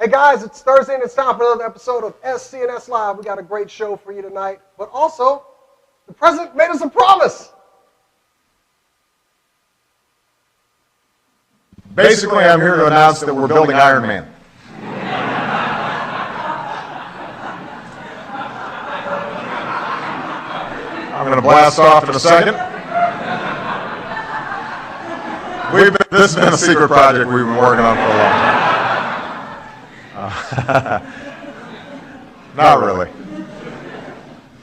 Hey guys, it's Thursday and it's time for another episode of SCNS Live. We got a great show for you tonight, but also, the president made us a promise. Basically, I'm here to announce that we're building Iron Man. I'm going to blast off in a second. This has been a secret project we've been working on for a long time. Not really.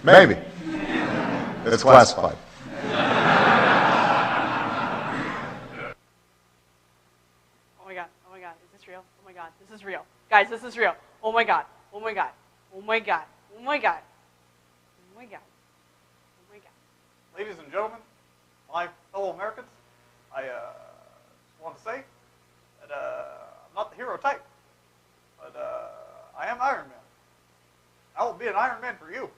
Maybe. It's classified. Oh my god, is this real? Oh my god, this is real. Guys, this is real. Oh my god, oh my god, oh my god, oh my god, oh my god, oh my god. Ladies and gentlemen, my fellow Americans, I just want to say that I'm not the hero type, but I am Iron Man. I will be an Iron Man for you.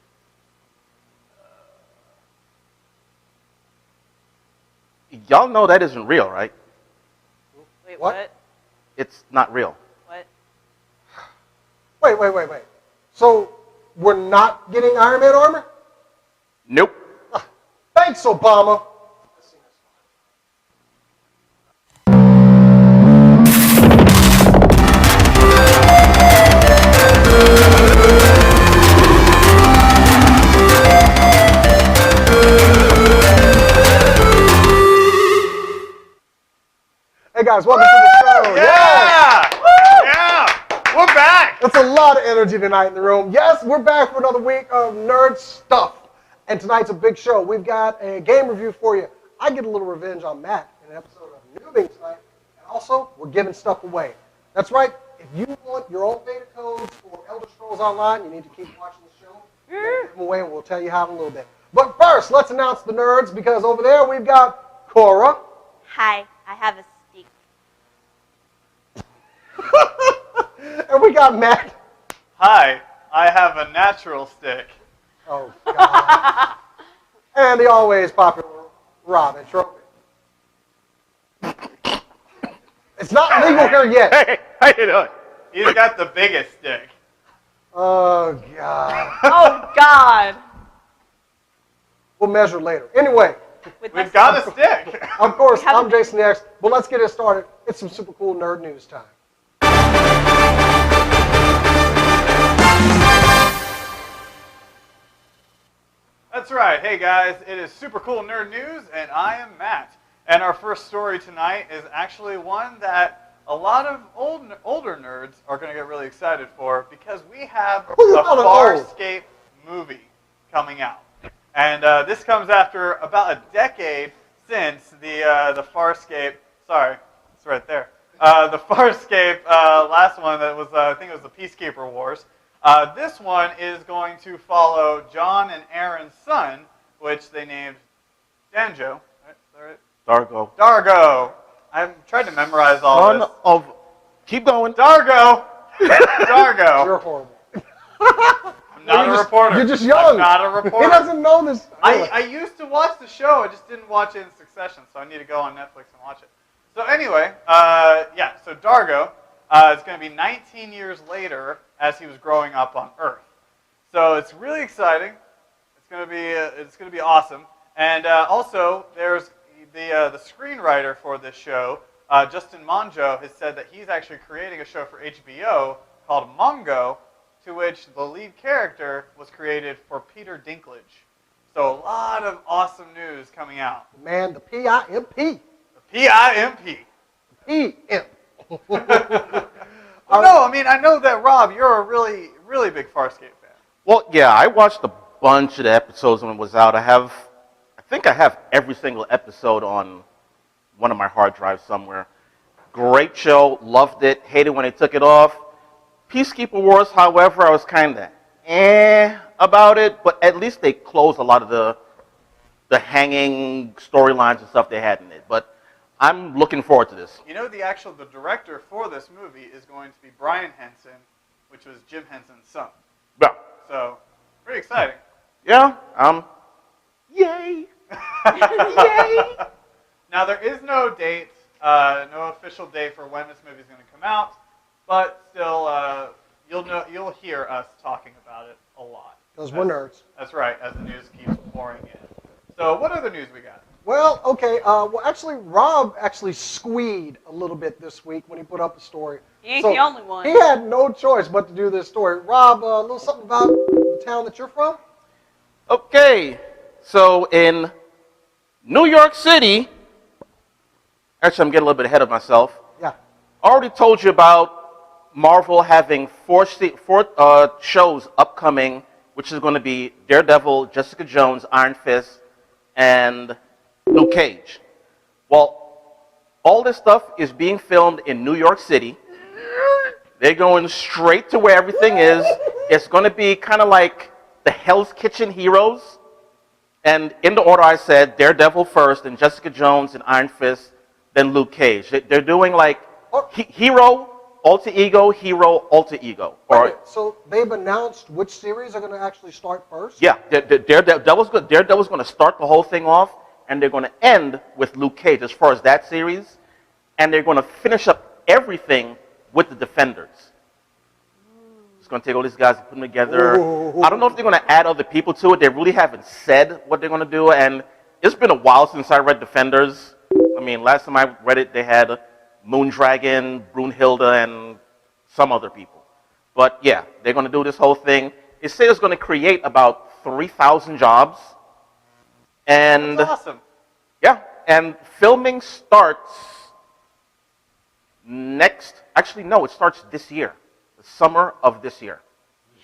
Y'all know that isn't real, right? Wait, What? what? It's not real. What? Wait. So, we're not getting Iron Man armor? Nope. Thanks, Obama. Hey guys, welcome to the show. Yeah! Yeah! We're back! That's a lot of energy tonight in the room. Yes, we're back for another week of nerd stuff. And tonight's a big show. We've got a game review for you. I get a little revenge on Matt in an episode of Noobing tonight. And also, we're giving stuff away. That's right. If you want your own beta codes for Elder Scrolls Online, you need to keep watching the show. We're gonna give them away, and we'll tell you how in a little bit. But first, let's announce the nerds, because over there we've got Cora. Hi, I have a stick. And we got Matt. Hi, I have a natural stick. Oh, God. And the always popular Robin Trophy. It's not legal here yet. Hey, how you doing? He's got the biggest stick. Oh, God. Oh god! We'll measure later. Anyway, With my We've got a stick. of course, have I'm a- Jason X. But let's get it started. It's some super cool nerd news time. That's right. Hey guys, it is Super Cool Nerd News, and I am Matt. And our first story tonight is actually one that a lot of older nerds are going to get really excited for, because we have Who you a calling old? Farscape movie coming out. And this comes after about a decade since the Farscape. Sorry, it's right there. The Farscape last one that was I think it was the Peacekeeper Wars. This one is going to follow John and Aaron's son, which they named Danjo. Right? Is that right? Dargo. Dargo. I'm trying to memorize all Son this. of... Keep going. Dargo. Dargo. You're horrible. I'm not a reporter. You're just young. I'm not a reporter. He doesn't know this. I used to watch the show. I just didn't watch it in succession, so I need to go on Netflix and watch it. So anyway, so Dargo is going to be 19 years later as he was growing up on Earth. So it's really exciting. It's going to be awesome. And also, there's the screenwriter for this show, Justin Monjo, has said that he's actually creating a show for HBO called Mongo, to which the lead character was created for Peter Dinklage. So a lot of awesome news coming out. Man, the P-I-M-P. P-I-M-P. P-M. Well, no, I mean, I know that, Rob, you're a really, really big Farscape fan. Well, yeah, I watched a bunch of the episodes when it was out. I think I have every single episode on one of my hard drives somewhere. Great show, loved it, hated when they took it off. Peacekeeper Wars, however, I was kind of about it, but at least they closed a lot of the hanging storylines and stuff they had in it. But I'm looking forward to this. You know, the director for this movie is going to be Brian Henson, which was Jim Henson's son. Yeah. So, pretty exciting. Yeah. Yay. Yay. Now, there is no date, no official date for when this movie is going to come out. but still, you'll hear us talking about it a lot. Because we're nerds. That's right, as the news keeps pouring in. So what other news we got? Well, okay. Well, actually, Rob actually squeed a little bit this week when he put up a story. He ain't the only one. He had no choice but to do this story. Rob, a little something about the town that you're from? Okay, so in New York City, actually I'm getting a little bit ahead of myself. Yeah. I already told you about Marvel having four shows upcoming, which is going to be Daredevil, Jessica Jones, Iron Fist, and Luke Cage. Well, all this stuff is being filmed in New York City. They're going straight to where everything is. It's going to be kind of like the Hell's Kitchen heroes. And in the order I said, Daredevil first, and Jessica Jones, and Iron Fist, then Luke Cage. They're doing like hero, alter ego, hero, alter ego. Okay, so they've announced which series are going to actually start first? Yeah, Daredevil's going to start the whole thing off, and they're going to end with Luke Cage as far as that series, and they're going to finish up everything with the Defenders. It's going to take all these guys and put them together. Ooh. I don't know if they're going to add other people to it. They really haven't said what they're going to do, and it's been a while since I read Defenders. I mean, last time I read it, they had Moondragon, Brunhilde, and some other people. But yeah, they're going to do this whole thing. It says it's going to create about 3,000 jobs. And That's awesome. yeah, and filming starts it starts this year, the summer of this year.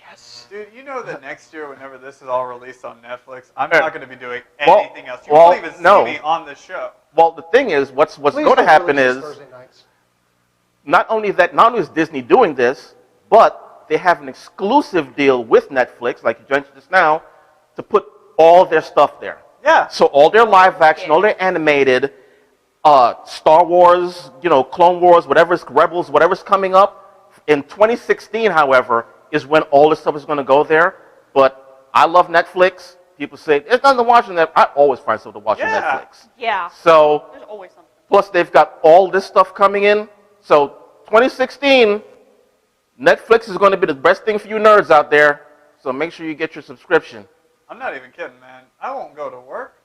Yes. Dude, you know that next year, whenever this is all released on Netflix, I'm not going to be doing anything else. You won't even see me on the show. Well, the thing is, what's Please going to don't happen release is, Thursday nights. not only is Disney doing this, but they have an exclusive deal with Netflix, like you mentioned just now, to put all their stuff there. Yeah. So all their live action, all their animated, Star Wars, Clone Wars, Rebels, whatever's coming up. In 2016, however, is when all this stuff is going to go there. But I love Netflix. People say, there's nothing to watch on Netflix. I always find something to watch on Netflix. Yeah. So, There's always something. plus they've got all this stuff coming in. So 2016, Netflix is going to be the best thing for you nerds out there. So make sure you get your subscription. I'm not even kidding, man. I won't go to work.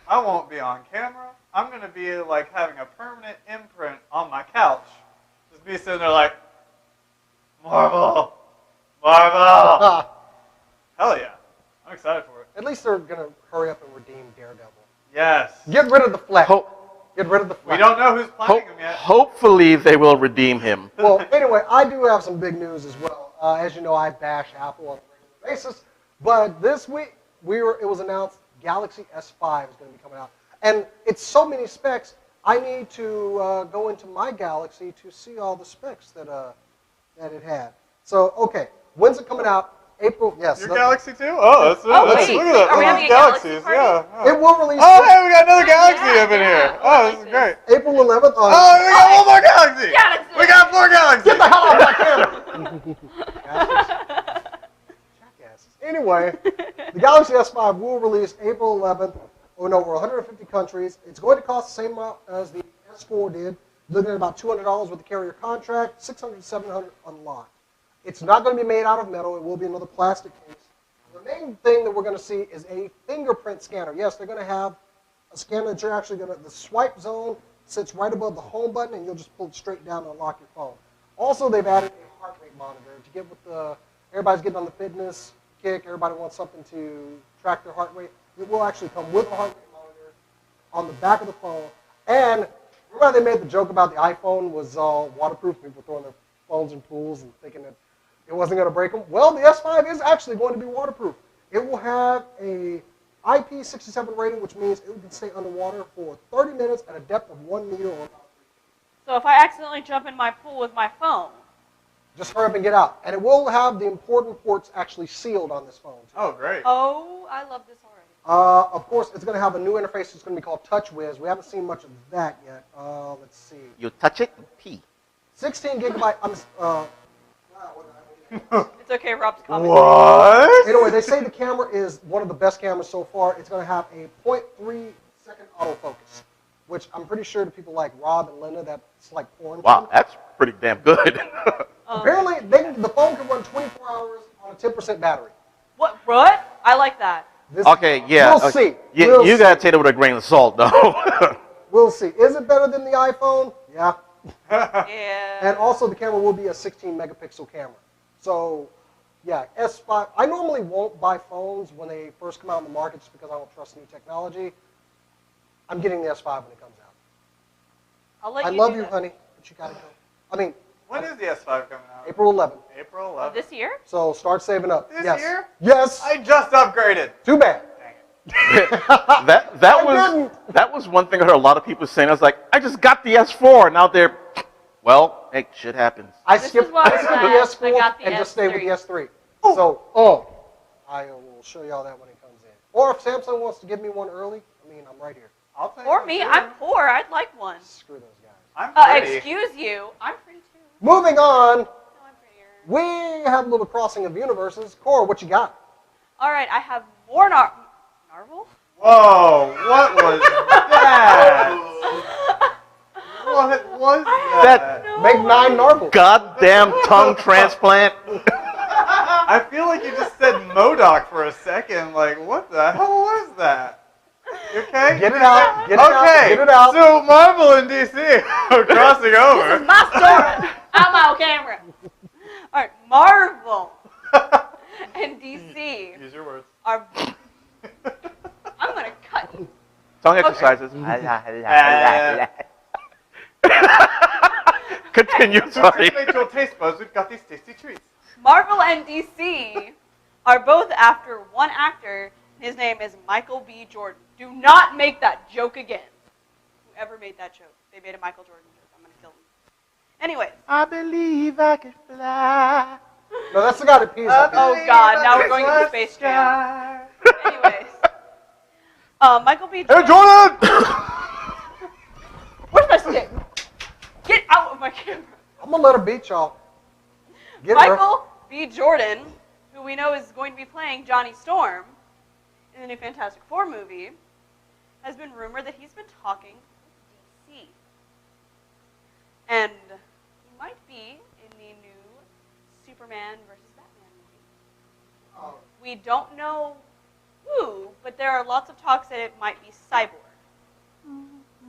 I won't be on camera. I'm going to be like having a permanent imprint on my couch. Just be sitting there like, Marvel. Hell yeah. I'm excited for it. At least they're going to hurry up and redeem Daredevil. Yes. Get rid of the flesh. Get rid of the flesh. We don't know who's playing him yet. Hopefully they will redeem him. Well, anyway, I do have some big news as well. As you know, I bash Apple on a regular basis. But this week, it was announced Galaxy S5 is going to be coming out. And it's so many specs, I need to go into my Galaxy to see all the specs that it had. So, okay, when's it coming out? April, yes. Your Galaxy too? Oh, that's wait. look at that. Are we having a Galaxies, Galaxy yeah. It will release Oh, hey, we got another Galaxy Yeah, up in yeah. here. Oh, I Oh, like this is this. great. April 11th. Oh, we got one more Galaxy. Galaxy. We got 4 Galaxies. Get the hell out of my camera. Jackasses. Anyway, the Galaxy S5 will release April 11th in over 150 countries. It's going to cost the same amount as the S4 did. Looking at about $200 with the carrier contract, $600 to $700 unlocked. It's not going to be made out of metal. It will be another plastic case. The main thing that we're going to see is a fingerprint scanner. Yes, they're going to have a scanner that you're actually going to, the swipe zone sits right above the home button, and you'll just pull it straight down and unlock your phone. Also, they've added a heart rate monitor to get with the, everybody's getting on the fitness kick. Everybody wants something to track their heart rate. It will actually come with a heart rate monitor on the back of the phone. And remember they made the joke about the iPhone was waterproof, people throwing their phones in pools and thinking that it wasn't going to break them? Well, the S5 is actually going to be waterproof. It will have a IP67 rating, which means it can stay underwater for 30 minutes at a depth of 1 meter or about 3 feet. So if I accidentally jump in my pool with my phone, Just hurry up and get out. And it will have the important ports actually sealed on this phone, too. Oh, great. oh, I love this already. Of course, it's going to have a new interface. It's going to be called TouchWiz. We haven't seen much of that yet. Let's see. You touch it, pee. 16 gigabyte. It's okay, Rob's commenting. What? Anyway, they say the camera is one of the best cameras so far. It's going to have a 0.3-second autofocus, which I'm pretty sure to people like Rob and Linda, that's like porn. Wow, that's pretty damn good. Apparently, the phone can run 24 hours on a 10% battery. What? I like that. This, Okay, yeah. We'll see. You gotta take it with a grain of salt, though. We'll see. Is it better than the iPhone? Yeah. Yeah. And also, the camera will be a 16 megapixel camera. So, yeah, S5. I normally won't buy phones when they first come out in the market just because I don't trust new technology. I'm getting the S5 when it comes out. I'll let I you love do you, that. honey, but you gotta go. I mean, When is the S5 coming out? April 11th. April Oh, 11th. this year? So start saving up. This yes. year? Yes. I just upgraded. Too bad. Dang it. that was one thing I heard a lot of people saying. I was like, I just got the S4. Now they're, well, hey, shit happens. I This skipped is why the I'm glad I S4 got the and just stayed with the S3. S3. So, I will show y'all that when it comes in. Or if Samsung wants to give me one early, I mean, I'm right here. I'll take Or one, me, too. I'm poor. I'd like one. Screw those guys. I'm pretty. Excuse you. I'm pretty too. Moving on, No, I'm prettier. we have a little crossing of universes. Cora, what you got? All right, I have more Narvel. Whoa, what was that? What was that? No. Make 9 Narvels. Goddamn tongue transplant. I feel like you just said MODOK for a second. Like, what the hell was that? You okay? Get it out. Get it out. Okay, Get it out. so Marvel and DC are crossing This over. is my story. I'm on camera. All right, Marvel and DC Use your words. are. I'm gonna cut you. Tongue exercises. Continue, sorry. Activate your taste buds. We've got these tasty treats. Marvel and DC are both after one actor. His name is Michael B. Jordan. Do not make that joke again. Whoever made that joke, they made a Michael Jordan joke. I'm gonna kill them. Anyways. I believe I can fly. No, that's the guy that pees on me. Oh God! Now we're going into Space Jam. Anyways, Michael B. Hey, Jordan. Jordan! Where's my stick? Get out of my camera. I'm going to let her beat y'all. Get her. Michael B. Jordan, who we know is going to be playing Johnny Storm in the new Fantastic Four movie, has been rumored that he's been talking with DC. And he might be in the new Superman versus Batman movie. Oh. We don't know who, but there are lots of talks that it might be Cyborg.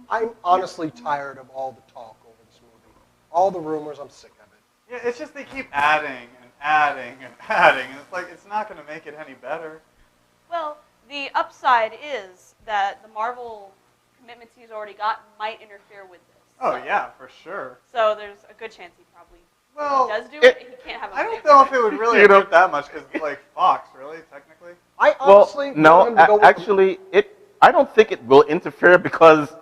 I'm honestly tired of all the talk over this movie. All the rumors, I'm sick of it. Yeah, it's just they keep adding and adding and adding, and it's like it's not going to make it any better. Well, the upside is that the Marvel commitments he's already got might interfere with this. Oh So- yeah, for sure. So there's a good chance he probably Well, does do it. He can't have a I don't know if it would really You know- hurt that much because like Fox, really, technically. I Well, honestly want no, him to go with actually, I don't think it will interfere because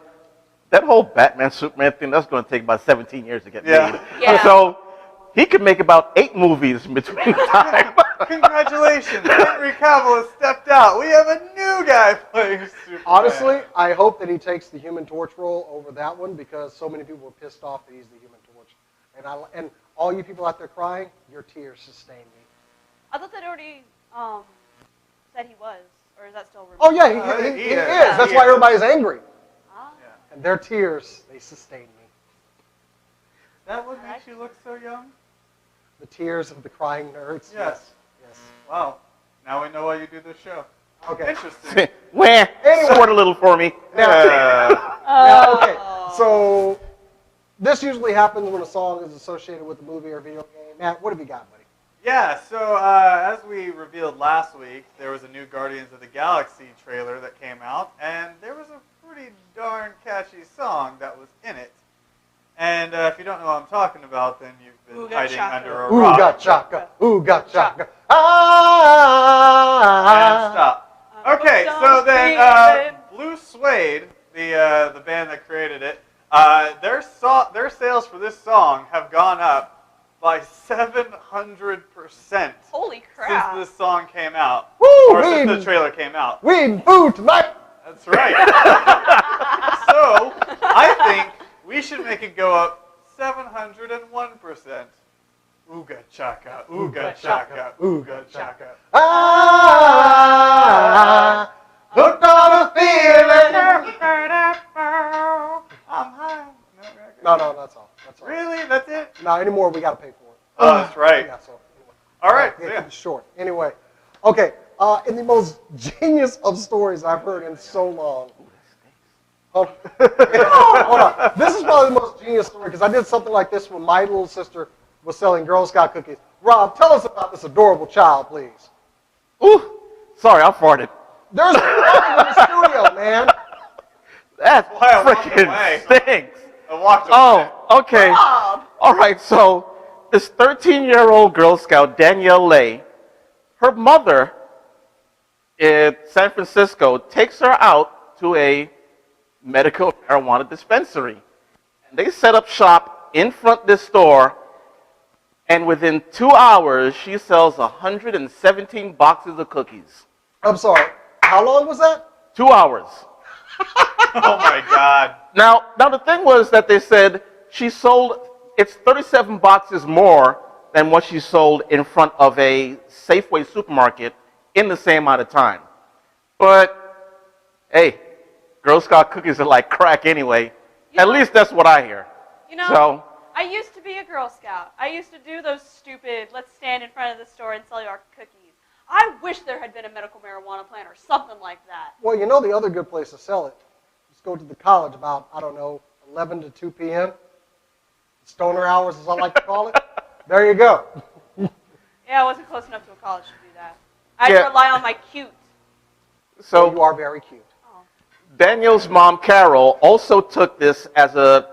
that whole Batman Superman thing, that's going to take about 17 years to get Yeah. made. Yeah. So he could make about 8 movies in between time. Congratulations, Henry Cavill has stepped out. We have a new guy playing Superman. Honestly, I hope that he takes the Human Torch role over that one because so many people were pissed off that he's the Human Torch. And all you people out there crying, your tears sustain me. I thought that already said he was, or is that still rumored? Oh, yeah, he He is. is. That's He why is. everybody's angry. Ah. Yeah. And their tears, they sustain me. Is that what makes you look so young? The tears of the crying nerds. Yes. Yes. Wow. Now we know why you do this show. Okay. Interesting. Wah, Anyway. squirt a little for me. Yeah. Now, okay, so this usually happens when a song is associated with a movie or video game. Matt, what have you got, buddy? Yeah, so as we revealed last week, there was a new Guardians of the Galaxy trailer that came out, and there was a pretty darn catchy song that was in it. And if you don't know what I'm talking about, then you've been Ooga hiding chaka. under a Ooga rock. chaka, ooga chaka. And Ah! stop. Okay, so then Blue Suede, the band that created it, their sales for this song have gone up by 700% Holy crap! since this song came out, Woo, or since weed. the trailer came out. We eating food tonight. That's right. So I think we should make it go up 701%. Ooga chaka, ooga chaka, ooga chaka. Ah! Hooked on a feeling. I'm high. No, that's all. That's all. Really? That's it? No, anymore we got to pay for it. Oh, that's right. Yeah, so anyway. All right. Yeah, So, keep it short. Anyway, okay. In the most genius of stories I've heard in so long. Hold on. This is probably the most genius story because I did something like this when my little sister was selling Girl Scout cookies. Rob, tell us about this adorable child, please. Ooh, sorry, I farted. There's a problem in the studio, man. That why I walked away. freaking stinks. I walked away. Oh, okay. Rob! All right, so this 13-year-old Girl Scout, Danielle Lay, her mother in San Francisco takes her out to a medical marijuana dispensary. And they set up shop in front of this store, and within 2 hours, she sells 117 boxes of cookies. I'm sorry. How long was that? 2 hours. Oh my God. Now the thing was that they said she sold, it's 37 boxes more than what she sold in front of a Safeway supermarket in the same amount of time. But, hey, Girl Scout cookies are like crack anyway. You At know- least that's what I hear. You know, So, I used to be a Girl Scout. I used to do those stupid, let's stand in front of the store and sell you our cookies. I wish there had been a medical marijuana plant or something like that. Well, you know the other good place to sell it. Just go to the college about, I don't know, 11 to 2 p.m. Stoner hours, as I like to call it. There you go. Yeah, I wasn't close enough to a college to do that. I Yeah. rely on my cute. So you so are very cute. Oh. Daniel's mom, Carol, also took this as a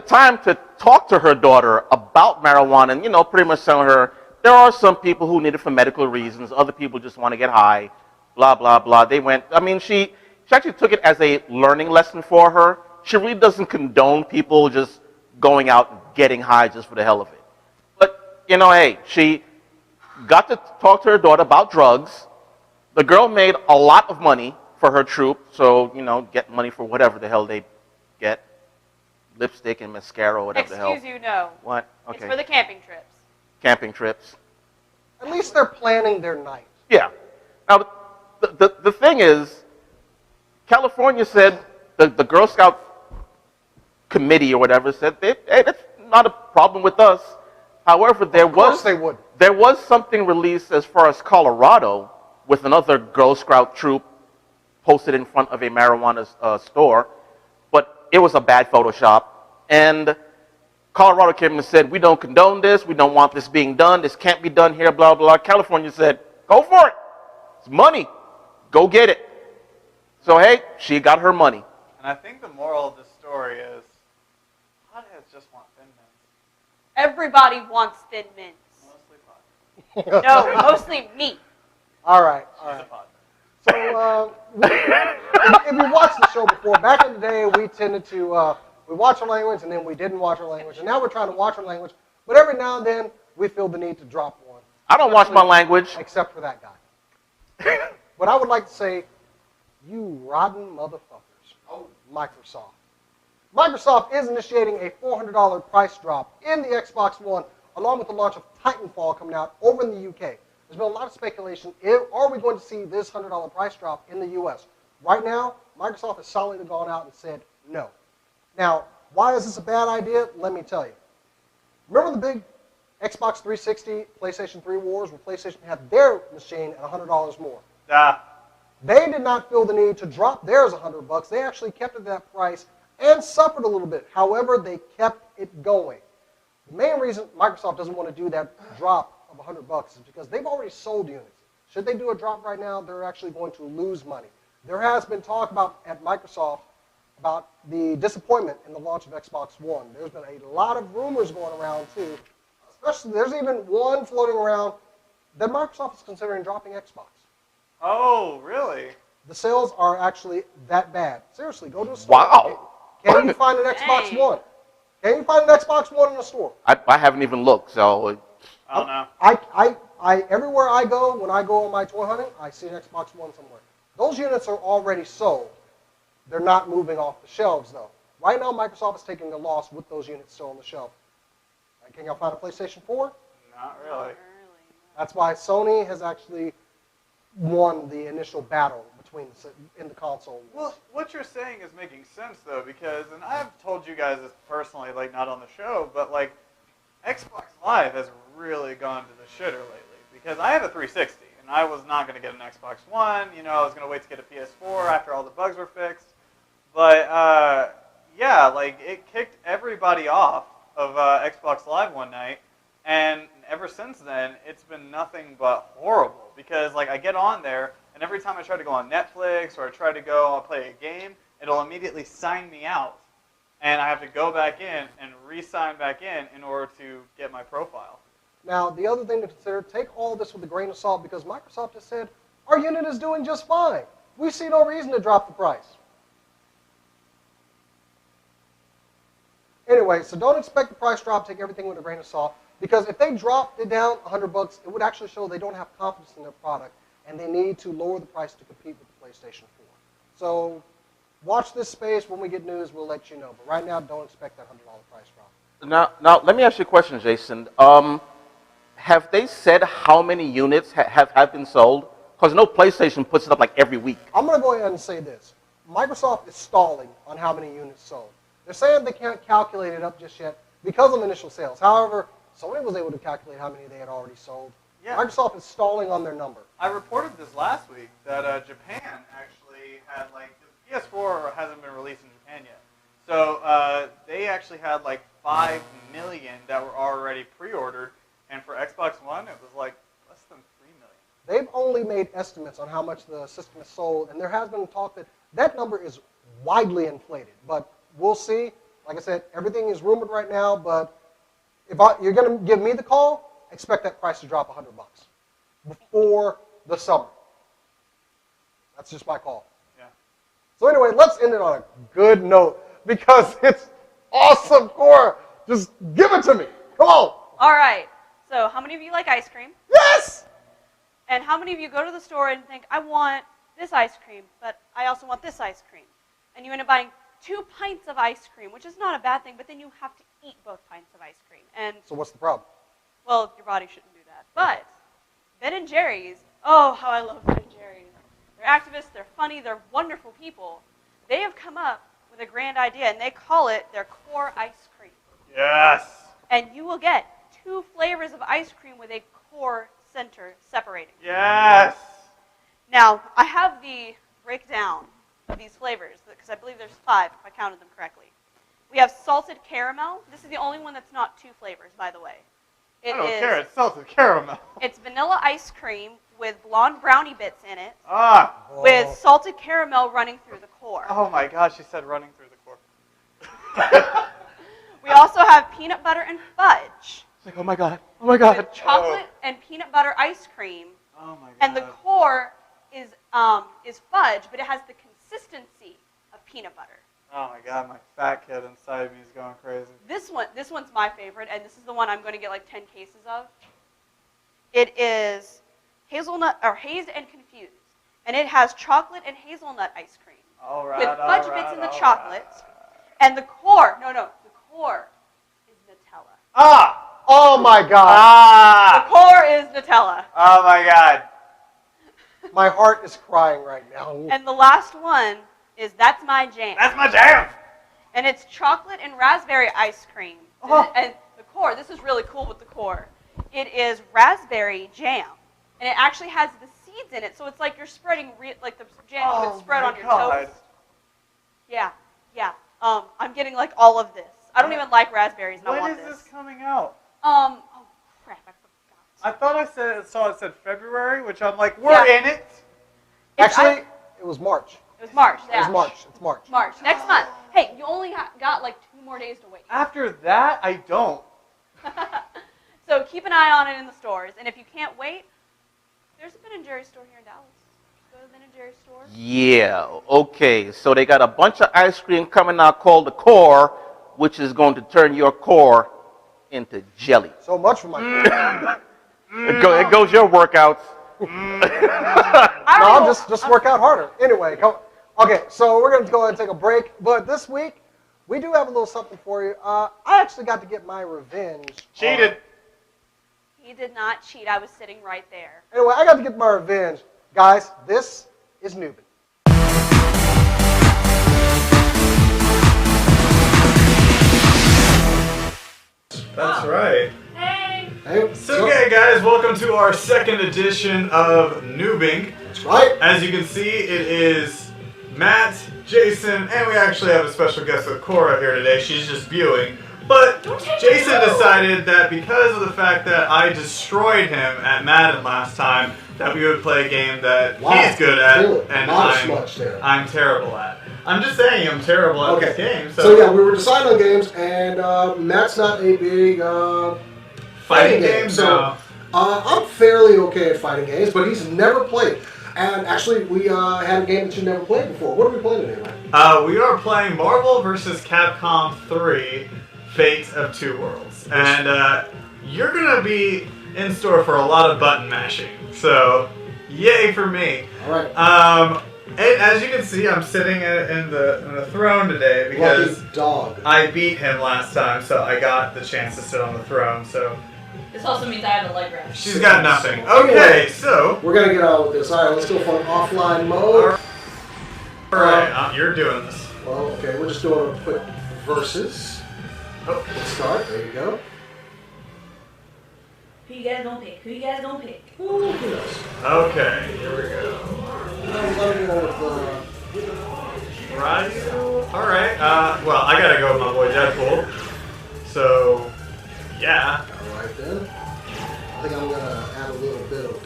time to talk to her daughter about marijuana and, pretty much telling her there are some people who need it for medical reasons. Other people just want to get high, blah, blah, blah. She actually took it as a learning lesson for her. She really doesn't condone people just going out and getting high just for the hell of it. But, hey, she got to talk to her daughter about drugs. The girl made a lot of money for her troupe, so, get money for whatever the hell they get. Lipstick and mascara, whatever the hell. Excuse you, no. What? It's Okay. for the camping trips. Camping trips. At least they're planning their night. Yeah. Now, the thing is, California said, the Girl Scout committee or whatever said, hey, that's not a problem with us. However, Of course they would. there was something released as far as Colorado with another Girl Scout troop posted in front of a marijuana store, but it was a bad Photoshop. And Colorado came and said, we don't condone this. We don't want this being done. This can't be done here, blah, blah. California said, go for it. It's money. Go get it. So, hey, she got her money. And I think the moral of this story is, potheads just want thin mints. Everybody wants thin mints. Mostly pot. No, mostly me. All right. She's a pot. So, if you watched the show before, back in the day, we tended to, we watch our language and then we didn't watch our language. And now we're trying to watch our language, but every now and then we feel the need to drop one. I don't watch my language. Except for that guy. But I would like to say, you rotten motherfuckers. Oh, Microsoft. Microsoft is initiating a $400 price drop in the Xbox One, along with the launch of Titanfall coming out over in the UK. There's been a lot of speculation. Are we going to see this $100 price drop in the US? Right now, Microsoft has solidly gone out and said no. Now, why is this a bad idea? Let me tell you. Remember the big Xbox 360, PlayStation 3 wars where PlayStation had their machine at $100 more? They did not feel the need to drop theirs $100. They actually kept it at that price and suffered a little bit. However, they kept it going. The main reason Microsoft doesn't want to do that drop of $100 is because they've already sold units. Should they do a drop right now, they're actually going to lose money. There has been talk at Microsoft about the disappointment in the launch of Xbox One. There's been a lot of rumors going around too. Especially, there's even one floating around that Microsoft is considering dropping Xbox. Oh, really? The sales are actually that bad. Seriously, go to a store. Wow. Can you find an Xbox Dang. One? Can you find an Xbox One in a store? I haven't even looked, so I don't know. Everywhere I go, when I go on my toy hunting, I see an Xbox One somewhere. Those units are already sold. They're not moving off the shelves, though. Right now, Microsoft is taking a loss with those units still on the shelf. Can y'all find a PlayStation 4? Not really. That's why Sony has actually won the initial battle in the console. Well, what you're saying is making sense, though, because, and I've told you guys this personally, like, not on the show, but, like, Xbox Live has really gone to the shitter lately because I have a 360 and I was not going to get an Xbox One. You know, I was going to wait to get a PS4 after all the bugs were fixed. But yeah, like it kicked everybody off of Xbox Live one night, and ever since then it's been nothing but horrible because like I get on there and every time I try to go on Netflix or I try to go play a game, it'll immediately sign me out. And I have to go back in and re-sign back in order to get my profile. Now, the other thing to consider, take all this with a grain of salt because Microsoft has said, our unit is doing just fine. We see no reason to drop the price. Anyway, so don't expect the price drop, take everything with a grain of salt, because if they dropped it down $100, it would actually show they don't have confidence in their product, and they need to lower the price to compete with the PlayStation 4. So watch this space. When we get news, we'll let you know. But right now, don't expect that $100 price drop. Now, let me ask you a question, Jason. Have they said how many units have been sold? Because no PlayStation puts it up like every week. I'm going to go ahead and say this. Microsoft is stalling on how many units sold. They're saying they can't calculate it up just yet because of initial sales. However, Sony was able to calculate how many they had already sold. Yeah. Microsoft is stalling on their number. I reported this last week that Japan actually had like the PS4 hasn't been released in Japan yet, so they actually had like 5 million that were already pre-ordered, and for Xbox One it was like less than 3 million. They've only made estimates on how much the system is sold, and there has been talk that that number is widely inflated. But we'll see. Like I said, everything is rumored right now, but if you're going to give me the call, expect that price to drop $100 before the summer. That's just my call. Yeah. So anyway, let's end it on a good note because it's awesome core. Just give it to me. Come on. All right. So how many of you like ice cream? Yes! And how many of you go to the store and think, I want this ice cream, but I also want this ice cream? And you end up buying 2 pints of ice cream, which is not a bad thing, but then you have to eat both pints of ice cream. And, So what's the problem? well, your body shouldn't do that. But Ben & Jerry's, oh, how I love Ben & Jerry's. They're activists, they're funny, they're wonderful people. They have come up with a grand idea, and they call it their core ice cream. Yes. And you will get 2 flavors of ice cream with a core center separating. Yes. Now, I have the breakdown of these flavors, because I believe there's 5, if I counted them correctly. We have salted caramel. This is the only one that's not 2 flavors, by the way. I don't care. It's salted caramel. It's vanilla ice cream with blonde brownie bits in it, Ah. with salted caramel running through the core. Oh my gosh, she said running through the core. We also have peanut butter and fudge. It's like, oh my God, oh my God. With chocolate and peanut butter ice cream. Oh my god. And the core is fudge, but it has the consistency of peanut butter. Oh my god, my fat kid inside me is going crazy. This one's my favorite, and this is the one I'm going to get like 10 cases of. It is hazelnut or hazed and confused, and it has chocolate and hazelnut ice cream All right. with fudge bits in the chocolate, and the core. The core is Nutella. Ah! Oh my God. The Ah! core is Nutella. Oh my god. My heart is crying right now. And the last one is That's My Jam. That's my jam! And it's chocolate and raspberry ice cream. Oh. And the core, this is really cool with the core. It is raspberry jam. And it actually has the seeds in it, so it's like you're spreading, like the jam you would spread on your toast. God. Yeah. I'm getting like all of this. I don't even like raspberries, and I When want is this. this coming out? Oh crap, I forgot. I thought I saw it said February, which I'm like, we're in it. Actually, it was March. It was March. It was Yeah. March. It's March. March. Next month. Hey, you only got like 2 more days to wait. After that, I don't. So keep an eye on it in the stores. And if you can't wait, there's a Ben & Jerry's store here in Dallas. Just go to the Ben & Jerry's store. Yeah, okay. So they got a bunch of ice cream coming out called the core, which is going to turn your core into jelly. So much for my. It goes your workouts. No, just work out harder. Anyway, okay, so we're going to go ahead and take a break. But this week, we do have a little something for you. I actually got to get my revenge. Cheated. He did not cheat. I was sitting right there. Anyway, I got to get my revenge. Guys, this is Newbin. That's right. Hey, So, okay, guys, welcome to our second edition of Noobing. That's right. As you can see, it is Matt, Jason, and we actually have a special guest with Cora here today. She's just viewing. But Jason decided that because of the fact that I destroyed him at Madden last time, that we would play a game that he's good at and I'm terrible at. I'm just saying I'm terrible at this game. So yeah, we were deciding on games, and Matt's not a big fighting games. So I'm fairly okay at fighting games, but he's never played. And actually, we had a game that you never played before. What are we playing today, Matt? We are playing Marvel vs. Capcom 3, Fate of Two Worlds. And you're going to be in store for a lot of button mashing. So, yay for me. All right. And as you can see, I'm sitting in the throne today because Lucky dog. I beat him last time, so I got the chance to sit on the throne. So this also means I have a leg rest. she's got nothing. Okay, so we're gonna get on with this. All right, let's go for offline mode. All right, you're doing this. Well, okay, we're just doing a quick versus. Oh, Let's start. There you go. Who you guys gonna pick? Who you guys gonna pick? Ooh, who knows? okay, here we go. I'm going with Ryu. All right. Well, I gotta go with my boy Deadpool. So, yeah. all right then. I think I'm gonna add a little bit of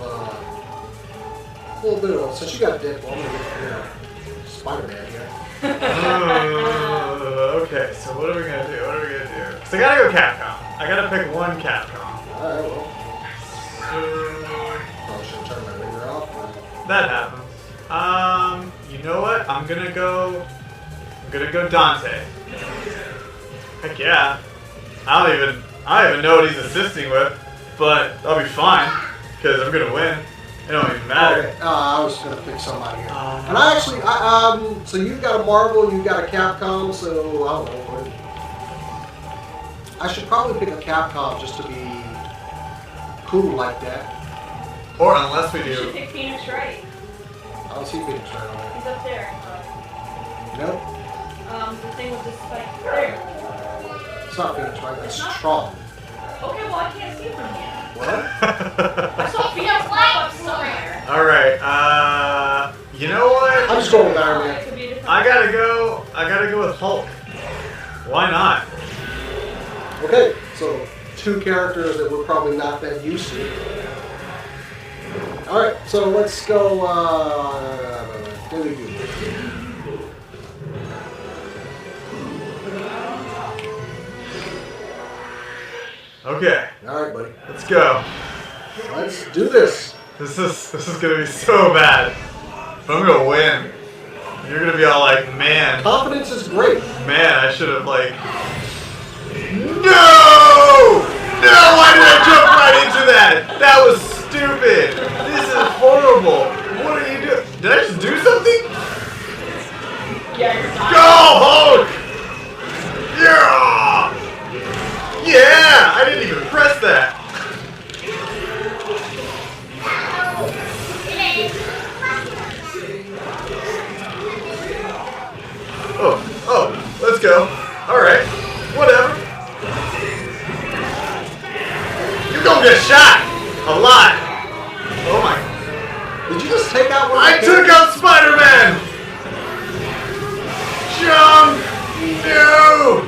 since you got Deadpool, I'm gonna get Spider-Man here. Okay. So what are we gonna do? What are we gonna do? So I gotta go Capcom. I gotta pick one Capcom. All right, well, So, probably shouldn't turn my ringer off. But that happens. You know what? I'm gonna go Dante. Heck yeah. I don't even know what he's assisting with, but I'll be fine because I'm gonna win. It don't even matter. okay, I was gonna pick somebody here, and I actually, so you've got a Marvel, you've got a Capcom, so I don't know. I should probably pick a Capcom just to be cool like that. Or unless we You should do. pick Phoenix Wright. I don't see Phoenix right on He's up there. there. Nope, The thing with the spike. There. it's not Phoenix right. That's Tron. Okay, well I can't see from here. What? I saw Phoenix pop up somewhere. All right. You know what? I'm just going with Iron It Man. could be a different. I gotta go with Hulk. Why not? Okay, so two characters that we're probably not that used to. All right, so let's go. There we go. Okay, All right, buddy. let's go. Let's do this. This is gonna be so bad. But I'm gonna win. You're gonna be all like, man, Confidence is great. I should have like. No! No! Why did I jump right into that? That was stupid. This is horrible. What are you doing? Did I just do something? Yeah, you're not. Go Hulk! Yeah! Yeah! I didn't even press that. Oh, let's go. Alright, whatever. You're gonna get shot! A lot! Oh my. Did you just take out one? I took out Spider-Man! Jump! No!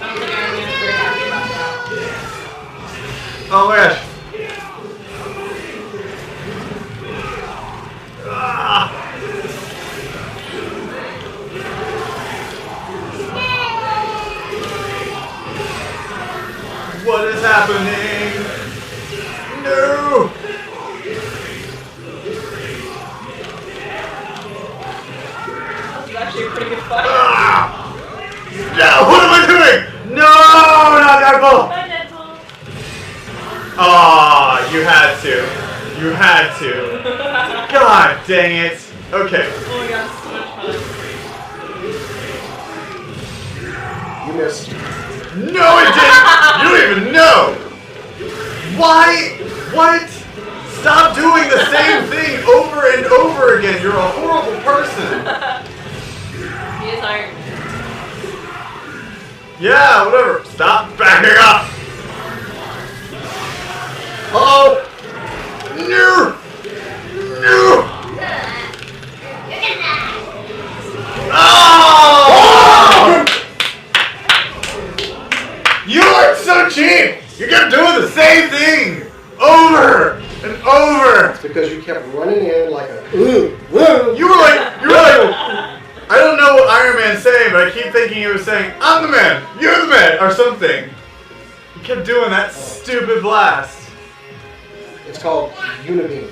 I don't think Iron Man's very happy about that. Oh my gosh. Ah. What is happening? No! This is actually a pretty good fight. Ah! No, what am I doing? No, not Deadpool! Bye, Deadpool. Aw, you had to. You had to. God dang it. Okay. Oh my god, so much fun. You missed. No, it didn't! You don't even know! Why? What? Stop doing the same thing over and over again. You're a horrible person. He is Iron Man. Yeah, whatever. Stop backing up. Uh-oh! No. No. Oh! You are so cheap. You kept doing the same thing over and over. It's because you kept running in like a You were like, I don't know what Iron Man's saying, but I keep thinking he was saying, I'm the man, you're the man, or something. He kept doing that stupid blast. It's called Unibeam.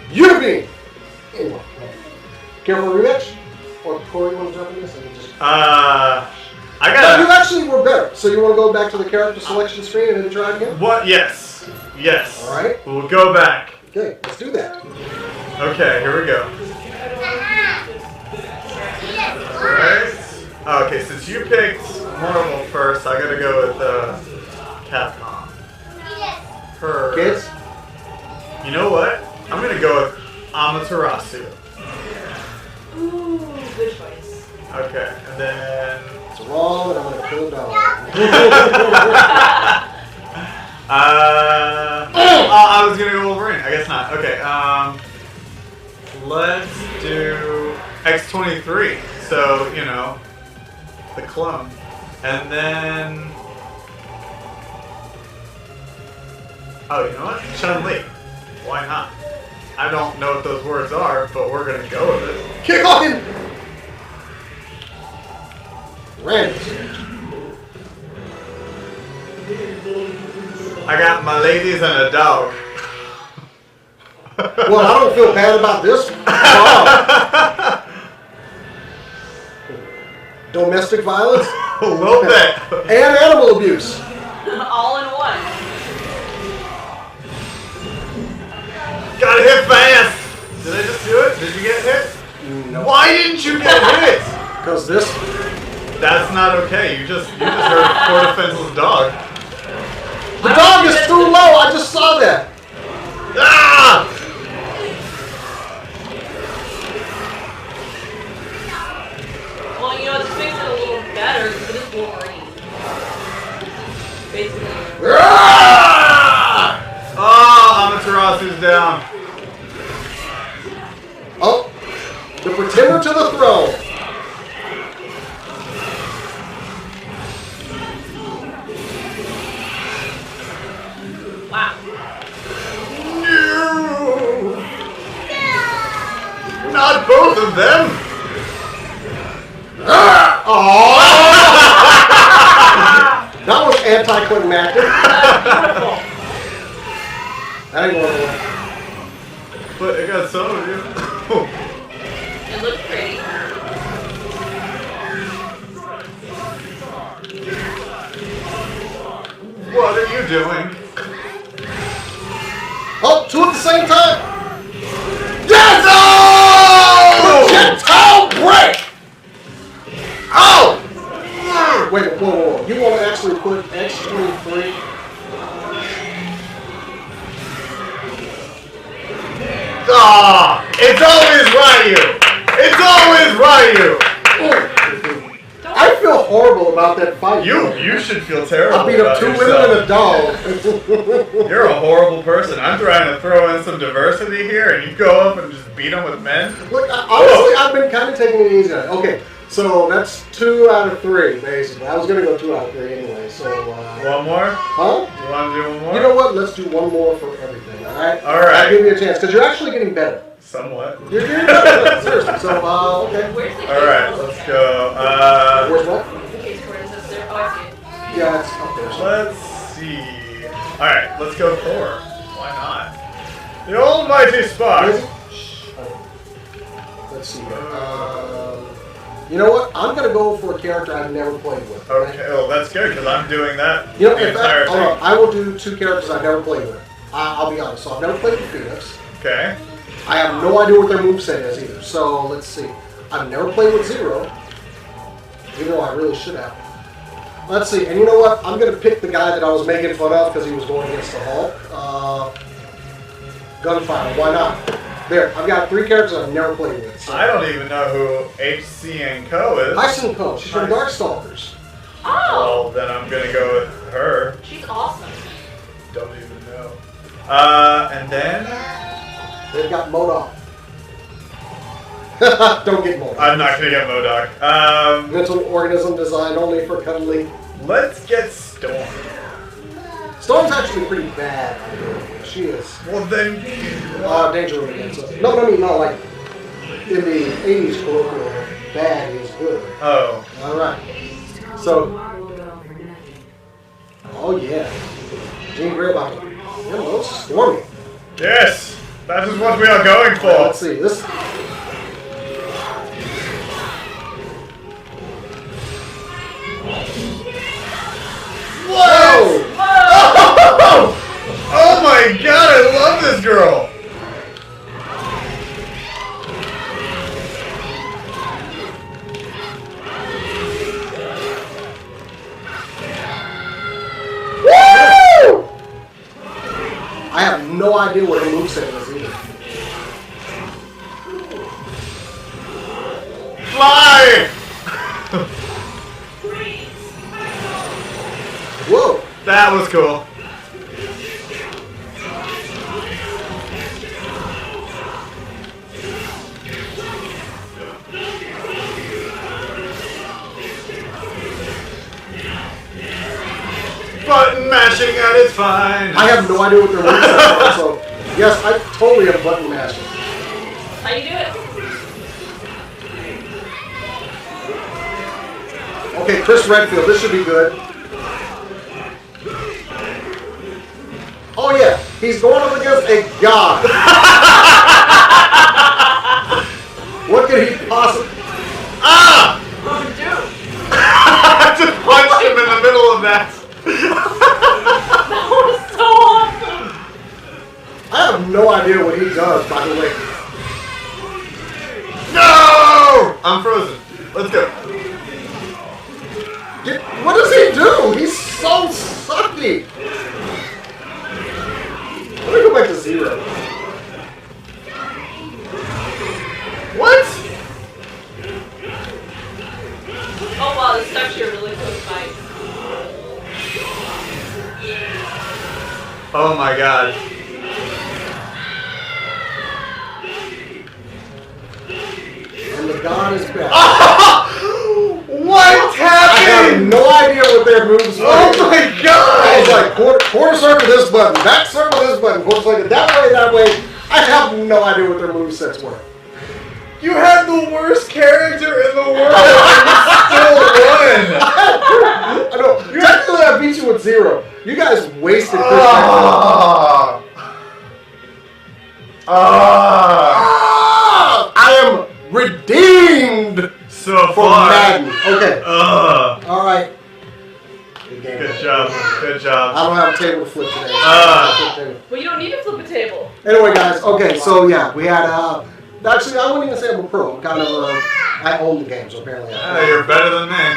Unibeam! Anyway. Careful rematch? Or Corey, you want to jump in this? I No, gotta. you actually were better. So you want to go back to the character selection screen and then try it again? What? Yes. Yes. All right. We'll go back. Okay, let's do that. Okay, here we go. Alright. Okay, since you picked Marvel first, I gotta go with Capcom. Her. Kids? You know what? I'm gonna go with Amaterasu. Ooh, good choice. Okay, and then. It's wrong, and I'm going to kill a dog. I was gonna go Wolverine. I guess not. Okay. Let's do X-23. So you know, the clone, and then. Oh, you know what? Chun-Li. Why not? I don't know what those words are, but we're gonna go with it. Kick off him! Rams. I got my ladies and a dog. Well, I don't feel bad about this. Domestic violence A little bit. and animal abuse. All in one. Gotta hit fast. Did I just do it? Did you get hit? No. Why didn't you get hit? Because this. That's not okay. You just hurt poor defenseless dog. The dog is too low. I just saw that. Ah! Well, you know, this makes it a little better because it is Wolverine. Basically. Ah! Oh, Amaterasu's down. Oh, the pretender to the throne. Wow. No! Not both of them! Oh! That was anticlimactic. Beautiful. That ain't going away. But it got some of you. It looks pretty. What are you doing? Oh, two at the same time. Yes! Oh! Projectile break. Oh! Wait, whoa. You want to actually put X-23? Ah! It's always Ryu! It's always Ryu! I feel horrible about that fight. You should feel terrible. I beat up about two yourself. women and a dog. You're a horrible person. I'm trying to throw in some diversity here, and you go up and just beat them with men? Look, honestly, I've been kind of taking it easy. Okay, so that's 2 out of 3, basically. I was going to go 2 out of 3 anyway, so... One more? Huh? You want to do one more? You know what? Let's do one more for everything, alright? Alright. I'll give you a chance, because you're actually getting better. Somewhat. You're getting better, seriously. So, okay. Where's the case? Alright, let's go. Where's what? The case where it says there. Oh, I see it. Yeah, it's up there. So. Let's see. Alright, let's go Thor. Why not? The almighty Spark. Let's see. You know what? I'm going to go for a character I've never played with. Okay, well that's good, because I'm doing that You know, the in entire fact, hold on. thing. I will do 2 characters I've never played with. I'll be honest. So I've never played with Phoenix. Okay. I have no idea what their moveset is either. So let's see. I've never played with Zero. Even though I really should have. Let's see. And you know what? I'm going to pick the guy that I was making fun of because he was going against the Hulk. Gunfire. Why not? There. I've got 3 characters I've never played with. So. I don't even know who HC and Co is. Hyson Cole. She's from Darkstalkers. Oh! Well, then I'm gonna go with her. She's awesome. Don't even know. And then They've got MODOK. Don't get MODOK. I'm not gonna get MODOK. Mental organism designed only for cuddling. Let's get Storm. Storm's actually pretty bad. She is. Well then, Danger Room again. So. No, like in the 80s colloquial, bad is good. oh, All right. So, oh yeah. Jean Grey about to. Hello, Stormy. yes, that is what we are going for. Let's see. This. Whoa! Oh my god, I love this girl. Woo! I have no idea what her moveset is either. Fly! Whoa! That was cool. Button mashing at its finest. I have no idea what their movesets are, so yes, I totally have button mashing. How you do it? Okay, Chris Redfield, this should be good. Oh yeah, he's going up against a god. What could he possibly... Ah! Oh, dude. I just punched him in the middle of that. That was so awesome. I have no idea what he does, by the way. No! I'm frozen. Let's go. What does he do? He's so sucky. Let me go back to 0. What? Oh wow, this is actually a really close fight. Oh my god. And the god is back. What I have happened? no idea what their moves were. Oh my I god! was like, quarter circle this button, back circle this button, quarter circle that way. I have no idea what their movesets were. You had the worst character in the world and you still won! I know. Technically, I beat you with 0. You guys wasted Chris. Ah! Ah! I am redeemed So for far. Madden. Okay. All right. Good game. Good job. Good I job. don't have a table to flip today. Well, you don't need to flip a table. Anyway, guys. Okay, so yeah, we had. Actually, I wouldn't even say I'm a pro. I'm kind of. I own the game, so apparently. You're better than me.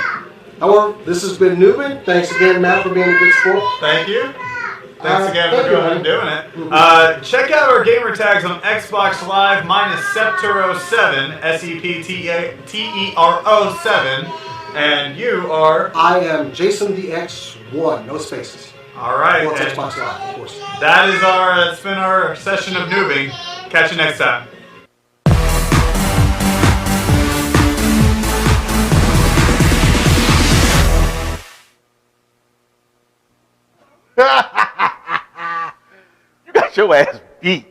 However, this has been Newman. Thanks again, Matt, for being a good sport. Thank you. Thanks again thank for you, going and doing it. Check out our gamer tags on Xbox Live. Mine is Septero7, SEPTERO7, and you are. I am Jason the X1, no spaces. All right. Well, it's and Xbox Live, of course. that is our. It's been our session of noobing. Catch you next time. You got your ass beat.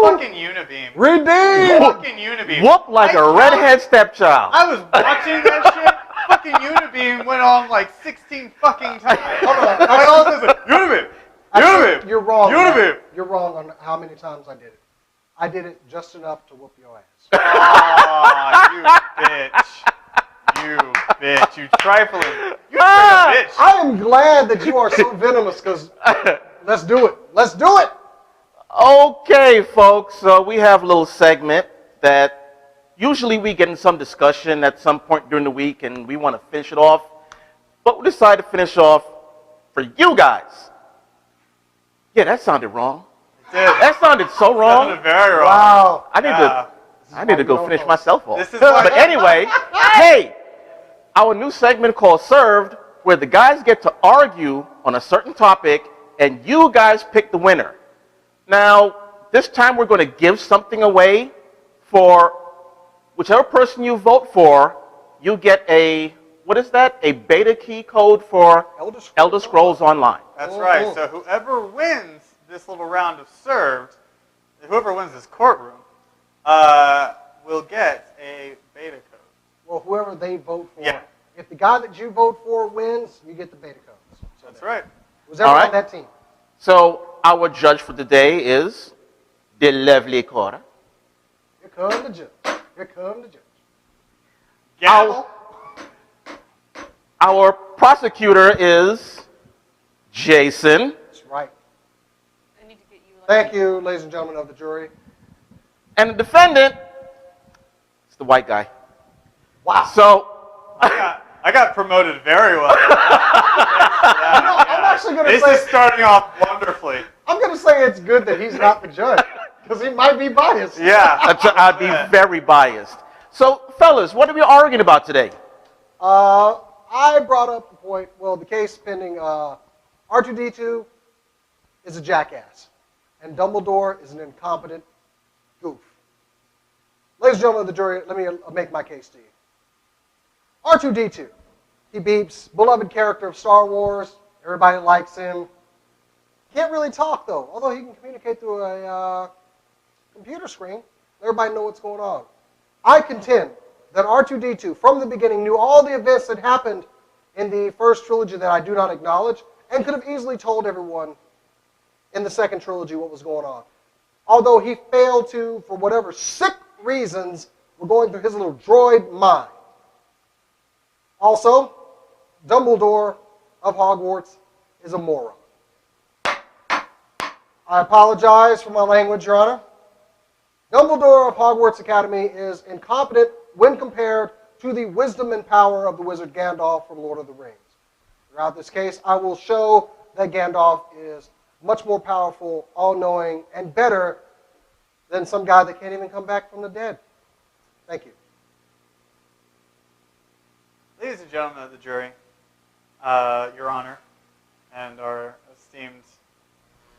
Fucking Unibeam. Redeem! Fucking Unibeam. Whoop like a redhead stepchild. I was watching that shit. Fucking Unibeam went on like 16 fucking times. Hold on. I also said, Unibeam. Unibeam. You're wrong. Unibeam. Matt. You're wrong on how many times I did it. I did it just enough to whoop your ass. Aw, you bitch. You bitch. You trifling. You bitch. I am glad that you are so venomous because let's do it. Let's do it. Okay, folks, so we have a little segment that usually we get in some discussion at some point during the week and we want to finish it off, but we decided to finish off for you guys. Yeah, that sounded wrong. Dude, That sounded so wrong. sounded very wrong. Wow. I need to go finish myself off. This is why- But anyway, hey, our new segment called Served where the guys get to argue on a certain topic, and you guys pick the winner. Now, this time we're going to give something away for whichever person you vote for. You get a, what is that? A beta key code for Elder Scrolls Online. That's right. So whoever wins this little round of served, whoever wins this courtroom, will get a beta code. Well, whoever they vote for. Yeah. If the guy that you vote for wins, you get the beta codes. So That's right. Was everyone All on right. that team? So our judge for today is the lovely Cora. Here come the judge. Here come the judge. Gavel. Our prosecutor is Jason. That's right. I need to get you. Thank you, ladies and gentlemen of the jury. And the defendant is the white guy. Wow. So, I got promoted very well. I'm actually going to This say is starting off wonderfully. I'm going to say it's good that he's not the judge because he might be biased. Yeah. I'd be very biased. So, fellas, what are we arguing about today? I brought up the point. Well, the case pending. R2D2 is a jackass, and Dumbledore is an incompetent goof. Ladies and gentlemen of the jury, let me make my case to you. R2D2, he beeps, beloved character of Star Wars. Everybody likes him. Can't really talk though, although he can communicate through a computer screen. Everybody know what's going on. I contend that R2D2, from the beginning, knew all the events that happened in the first trilogy that I do not acknowledge, and could have easily told everyone in the second trilogy what was going on. Although he failed to, for whatever sick reasons, were going through his little droid mind. Also, Dumbledore of Hogwarts is a moron. I apologize for my language, Your Honor. Dumbledore of Hogwarts Academy is incompetent when compared to the wisdom and power of the wizard Gandalf from Lord of the Rings. Throughout this case, I will show that Gandalf is much more powerful, all-knowing, and better than some guy that can't even come back from the dead. Thank you. Ladies and gentlemen of the jury, Your Honor, and our esteemed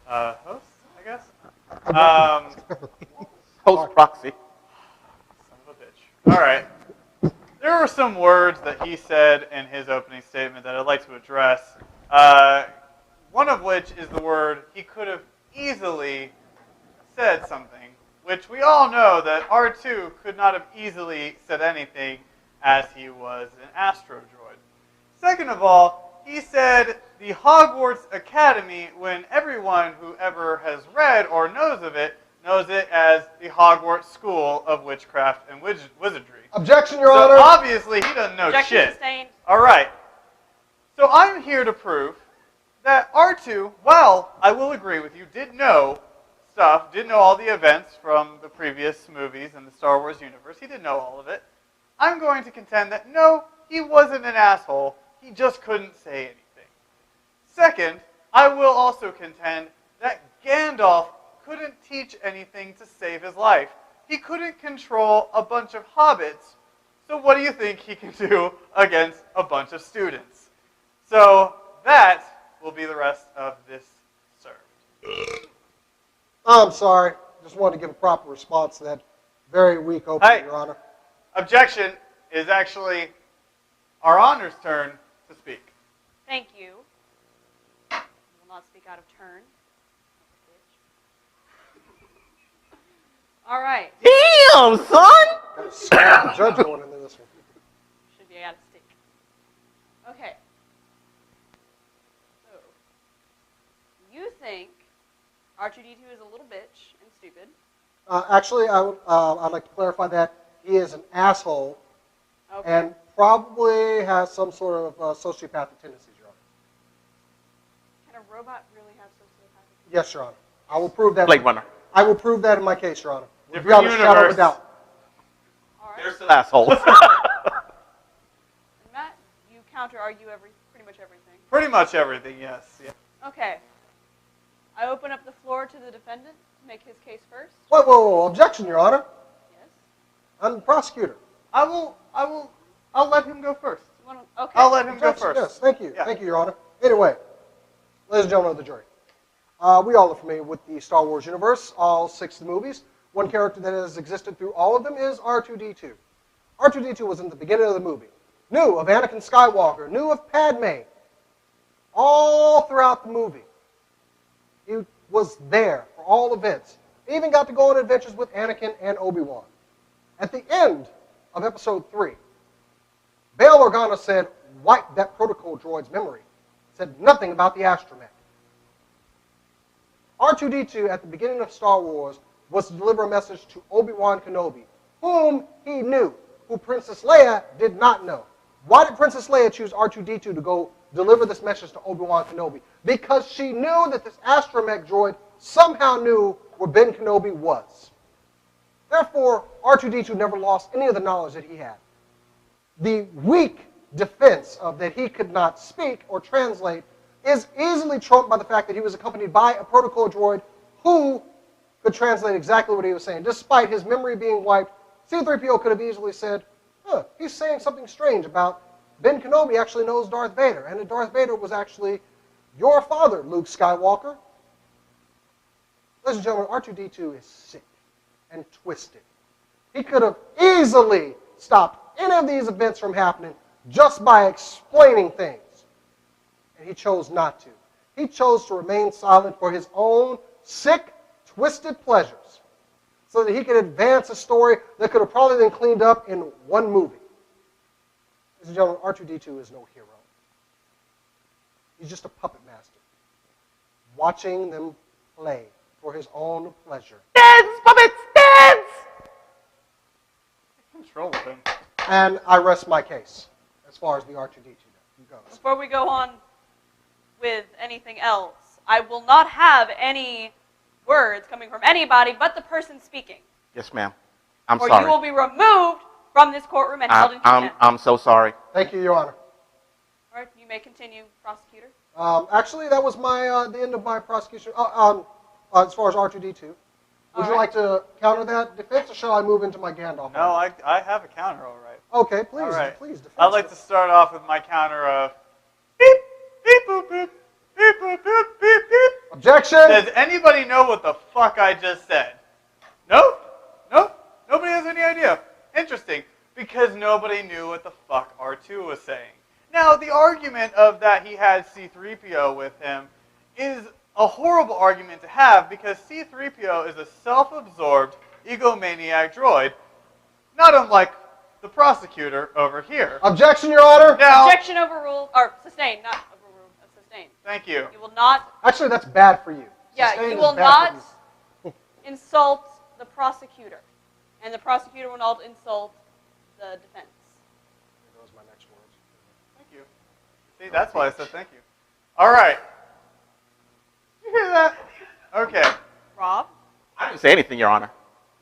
host, I guess. Host proxy. Son of a bitch. All right. There were some words that he said in his opening statement that I'd like to address. One of which is the word he could have easily said something, which we all know that R2 could not have easily said anything as he was an astro droid. Second of all, he said the Hogwarts Academy when everyone who ever has read or knows it as the Hogwarts School of Witchcraft and Wizardry. Objection, Your So Honor. obviously he doesn't know Objection shit. sustained. All right. So I'm here to prove that R2, while I will agree with you, did know stuff, did know all the events from the previous movies in the Star Wars universe. He did know all of it. I'm going to contend that no, he wasn't an asshole. He just couldn't say anything. Second, I will also contend that Gandalf couldn't teach anything to save his life. He couldn't control a bunch of hobbits. So what do you think he can do against a bunch of students? So that will be the rest of this served. I'm sorry. Just wanted to give a proper response to that very weak opening, Hey. Your Honor. Objection is actually our Honor's turn to speak. Thank you. I will not speak out of turn. All right. Damn, son! Got a scrap judge going into this one. Should be out of stick. Okay. So, you think R2D2 is a little bitch and stupid. Actually, I'd like to clarify that he is an asshole Okay. and probably has some sort of sociopathic tendencies, Your Honor. Can a robot really have sociopathic? Yes, Your Honor. I will prove that. Blade Runner. I will prove that in my case, Your Honor. Different Beyond a shadow of a universe. doubt. All right. They're still assholes. And Matt, you counter-argue pretty much everything. Pretty much everything, yes. Yeah. Okay. I open up the floor to the defendant to make his case first. Whoa. Objection, Your Honor. Yes. I'm the prosecutor. I'll let him go first. Okay. I'll let him go Objection, first. yes, thank you. Yeah. Thank you, Your Honor. Anyway, ladies and gentlemen of the jury, we all are familiar with the Star Wars universe, all 6 of the movies. One character that has existed through all of them is R2-D2. R2-D2 was in the beginning of the movie. Knew of Anakin Skywalker, knew of Padme, all throughout the movie. He was there for all events. He even got to go on adventures with Anakin and Obi-Wan. At the end of Episode 3, Bail Organa said, wipe that protocol droid's memory. Said nothing about the astromech. R2-D2 at the beginning of Star Wars was to deliver a message to Obi-Wan Kenobi, whom he knew, who Princess Leia did not know. Why did Princess Leia choose R2-D2 to go deliver this message to Obi-Wan Kenobi? Because she knew that this astromech droid somehow knew where Ben Kenobi was. Therefore, R2-D2 never lost any of the knowledge that he had. The weak defense of that he could not speak or translate is easily trumped by the fact that he was accompanied by a protocol droid who could translate exactly what he was saying. Despite his memory being wiped, C-3PO could have easily said, he's saying something strange about Ben Kenobi actually knows Darth Vader, and that Darth Vader was actually your father, Luke Skywalker. Ladies and gentlemen, R2-D2 is sick and twisted. He could have easily stopped any of these events from happening just by explaining things. And he chose not to. He chose to remain silent for his own sick, twisted pleasures so that he could advance a story that could have probably been cleaned up in one movie. Ladies and gentlemen, R2-D2 is no hero. He's just a puppet master, watching them play for his own pleasure. Dance, puppets, dance! Control with him. And I rest my case as far as the R2-D2 goes. Before we go on with anything else, I will not have any words coming from anybody but the person speaking. Yes, ma'am. I'm or sorry. you will be removed from this courtroom and held in contempt. I'm so sorry. Thank you, Your Honor. All right, you may continue, prosecutor. Actually, that was my the end of my prosecution. As far as R2-D2, would you like to counter that defense, or shall I move into my Gandalf? No, I have a counter, all right. Okay, please, All right. please. Defense I'd like to start off with my counter of beep, beep, boop, beep, beep, boop, boop, beep, beep. Objection. Does anybody know what the fuck I just said? Nope. Nope. Nobody has any idea. Interesting, because nobody knew what the fuck R2 was saying. Now, the argument of that he had C-3PO with him is a horrible argument to have because C-3PO is a self-absorbed egomaniac droid, not unlike the prosecutor over here. Objection, Your Honor. Now, Objection overruled, or sustained, not overruled, sustained. thank you. You will not, Actually, that's bad for you. yeah, Sustained you is will bad for not insult the prosecutor, and the prosecutor will not insult the defense. Those are my next words. Thank you. See, that's why I said thank you. All right. You hear that? Okay. Rob? I didn't say anything, Your Honor.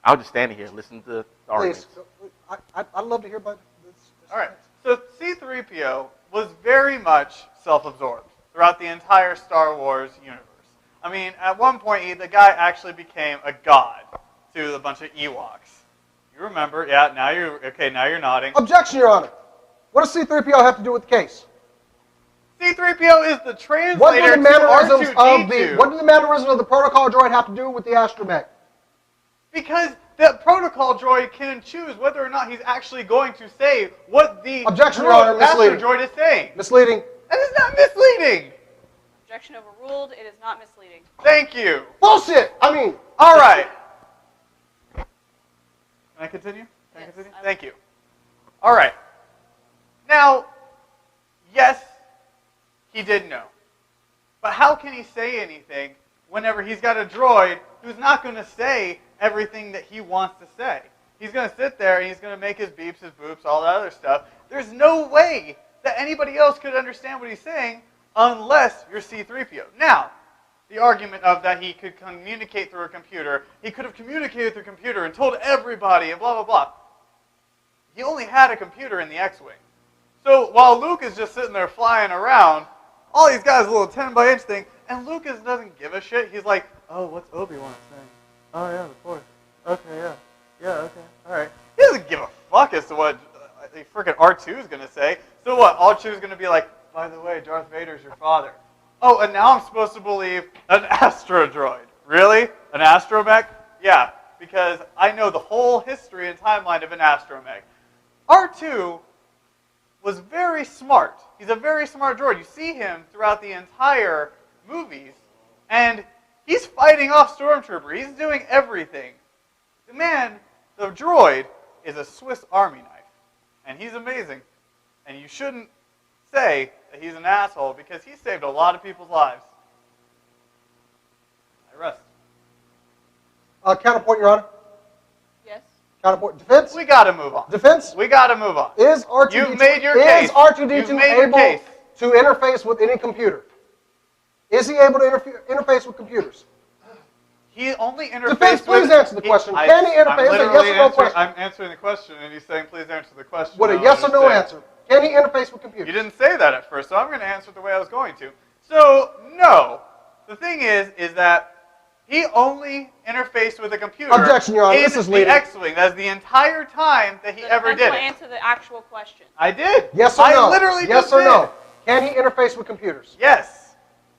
I was just standing here listening to the arguments. Please, I'd love to hear about this. All right. So C-3PO was very much self-absorbed throughout the entire Star Wars universe. I mean, at one point, the guy actually became a god to a bunch of Ewoks. You remember? Yeah. Now you're nodding. Objection, Your Honor. What does C-3PO have to do with the case? C-3PO is the translator What do the to mannerisms of R2-D2. what do the mannerisms of the protocol droid have to do with the astromech? Because the protocol droid can choose whether or not he's actually going to say what the Objection, Your Honor, master misleading. droid is saying. Misleading. That is not misleading. Objection overruled. It is not misleading. Thank you. Bullshit. I mean. All right. Can I continue? Can I Yes, continue? I will. Thank you. All right. Now, yes, he did know. But how can he say anything whenever he's got a droid who's not going to say everything that he wants to say? He's going to sit there and he's going to make his beeps, his boops, all that other stuff. There's no way that anybody else could understand what he's saying unless you're C-3PO. Now, the argument of that he could communicate through a computer, he could have communicated through a computer and told everybody and blah, blah, blah. He only had a computer in the X-Wing. So while Luke is just sitting there flying around, all he's got is a little 10-by-inch thing, and Lucas doesn't give a shit. He's like, oh, what's Obi-Wan saying? Oh, yeah, the Force. Okay, yeah. Yeah, okay, all right. He doesn't give a fuck as to what freaking R2 is going to say. So what? R2 is going to be like, by the way, Darth Vader's your father. Oh, and now I'm supposed to believe an astro droid. Really? An astromech? Yeah, because I know the whole history and timeline of an astromech. R2 was very smart. He's a very smart droid. You see him throughout the entire movies, and he's fighting off Stormtrooper. He's doing everything. The droid, is a Swiss Army knife, and he's amazing. And you shouldn't say that he's an asshole because he saved a lot of people's lives. I rest. Counterpoint, Your Honor. Yes. Counterpoint. Defense? We gotta move on. Defense? We gotta move on. Is R2D2, You've made your case. Is R2D2 You've made your able case. to interface with any computer? Is he able to interface with computers? He only interfaces Defense, please with... answer the question. Can he interface? It's a yes or no question. I'm answering the question, and he's saying, please answer the question. With a yes or no answer. Can he interface with computers? You didn't say that at first, so I'm going to answer it the way I was going to. So, no. The thing is that he only interfaced with a computer. Objection, Your Honor. In This is the leading. X-Wing. That's the entire time that he ever did will it. answer the actual question. I did. Yes or no? I literally yes just or did. no? Can he interface with computers? Yes.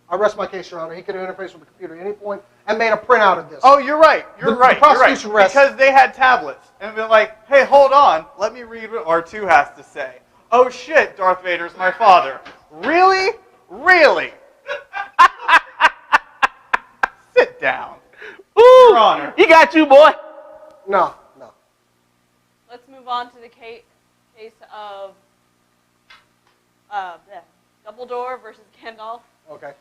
I rest my case, Your Honor. He could have interfaced with the computer at any point and made a printout of this. Oh, you're right. You're The right. prosecution You're right. rests. Because they had tablets. And been like, hey, hold on. Let me read what R2 has to say. Oh, shit, Darth Vader's my father. Really? Really? Sit down. Ooh, Your Honor. he got you, boy. No. Let's move on to the case of Dumbledore versus Gandalf. Okay.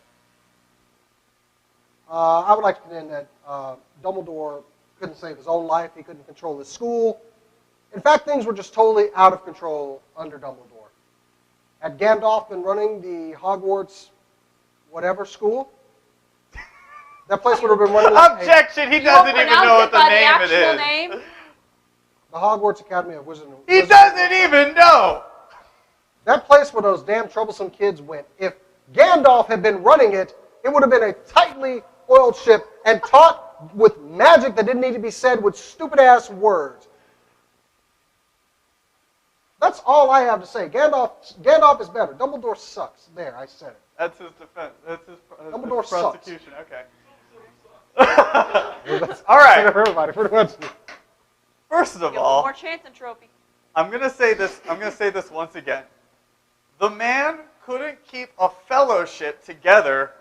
I would like to contend that Dumbledore couldn't save his own life. He couldn't control his school. In fact, things were just totally out of control under Dumbledore. Had Gandalf been running the Hogwarts whatever school, that place would have been running like Objection. He You won't doesn't even pronounce know it what the by name it actual is. name? the Hogwarts Academy of Wizardry. He doesn't even know. That place where those damn troublesome kids went. If Gandalf had been running it, it would have been a tightly oiled ship and taught with magic that didn't need to be said with stupid-ass words. That's all I have to say. Gandalf is better. Dumbledore sucks. There, I said it. That's his defense. That's his Dumbledore prosecution. Okay. That's All right. for everybody, pretty much. First of Give one all, more chance and trophy. I'm gonna say this once again. The man couldn't keep a fellowship together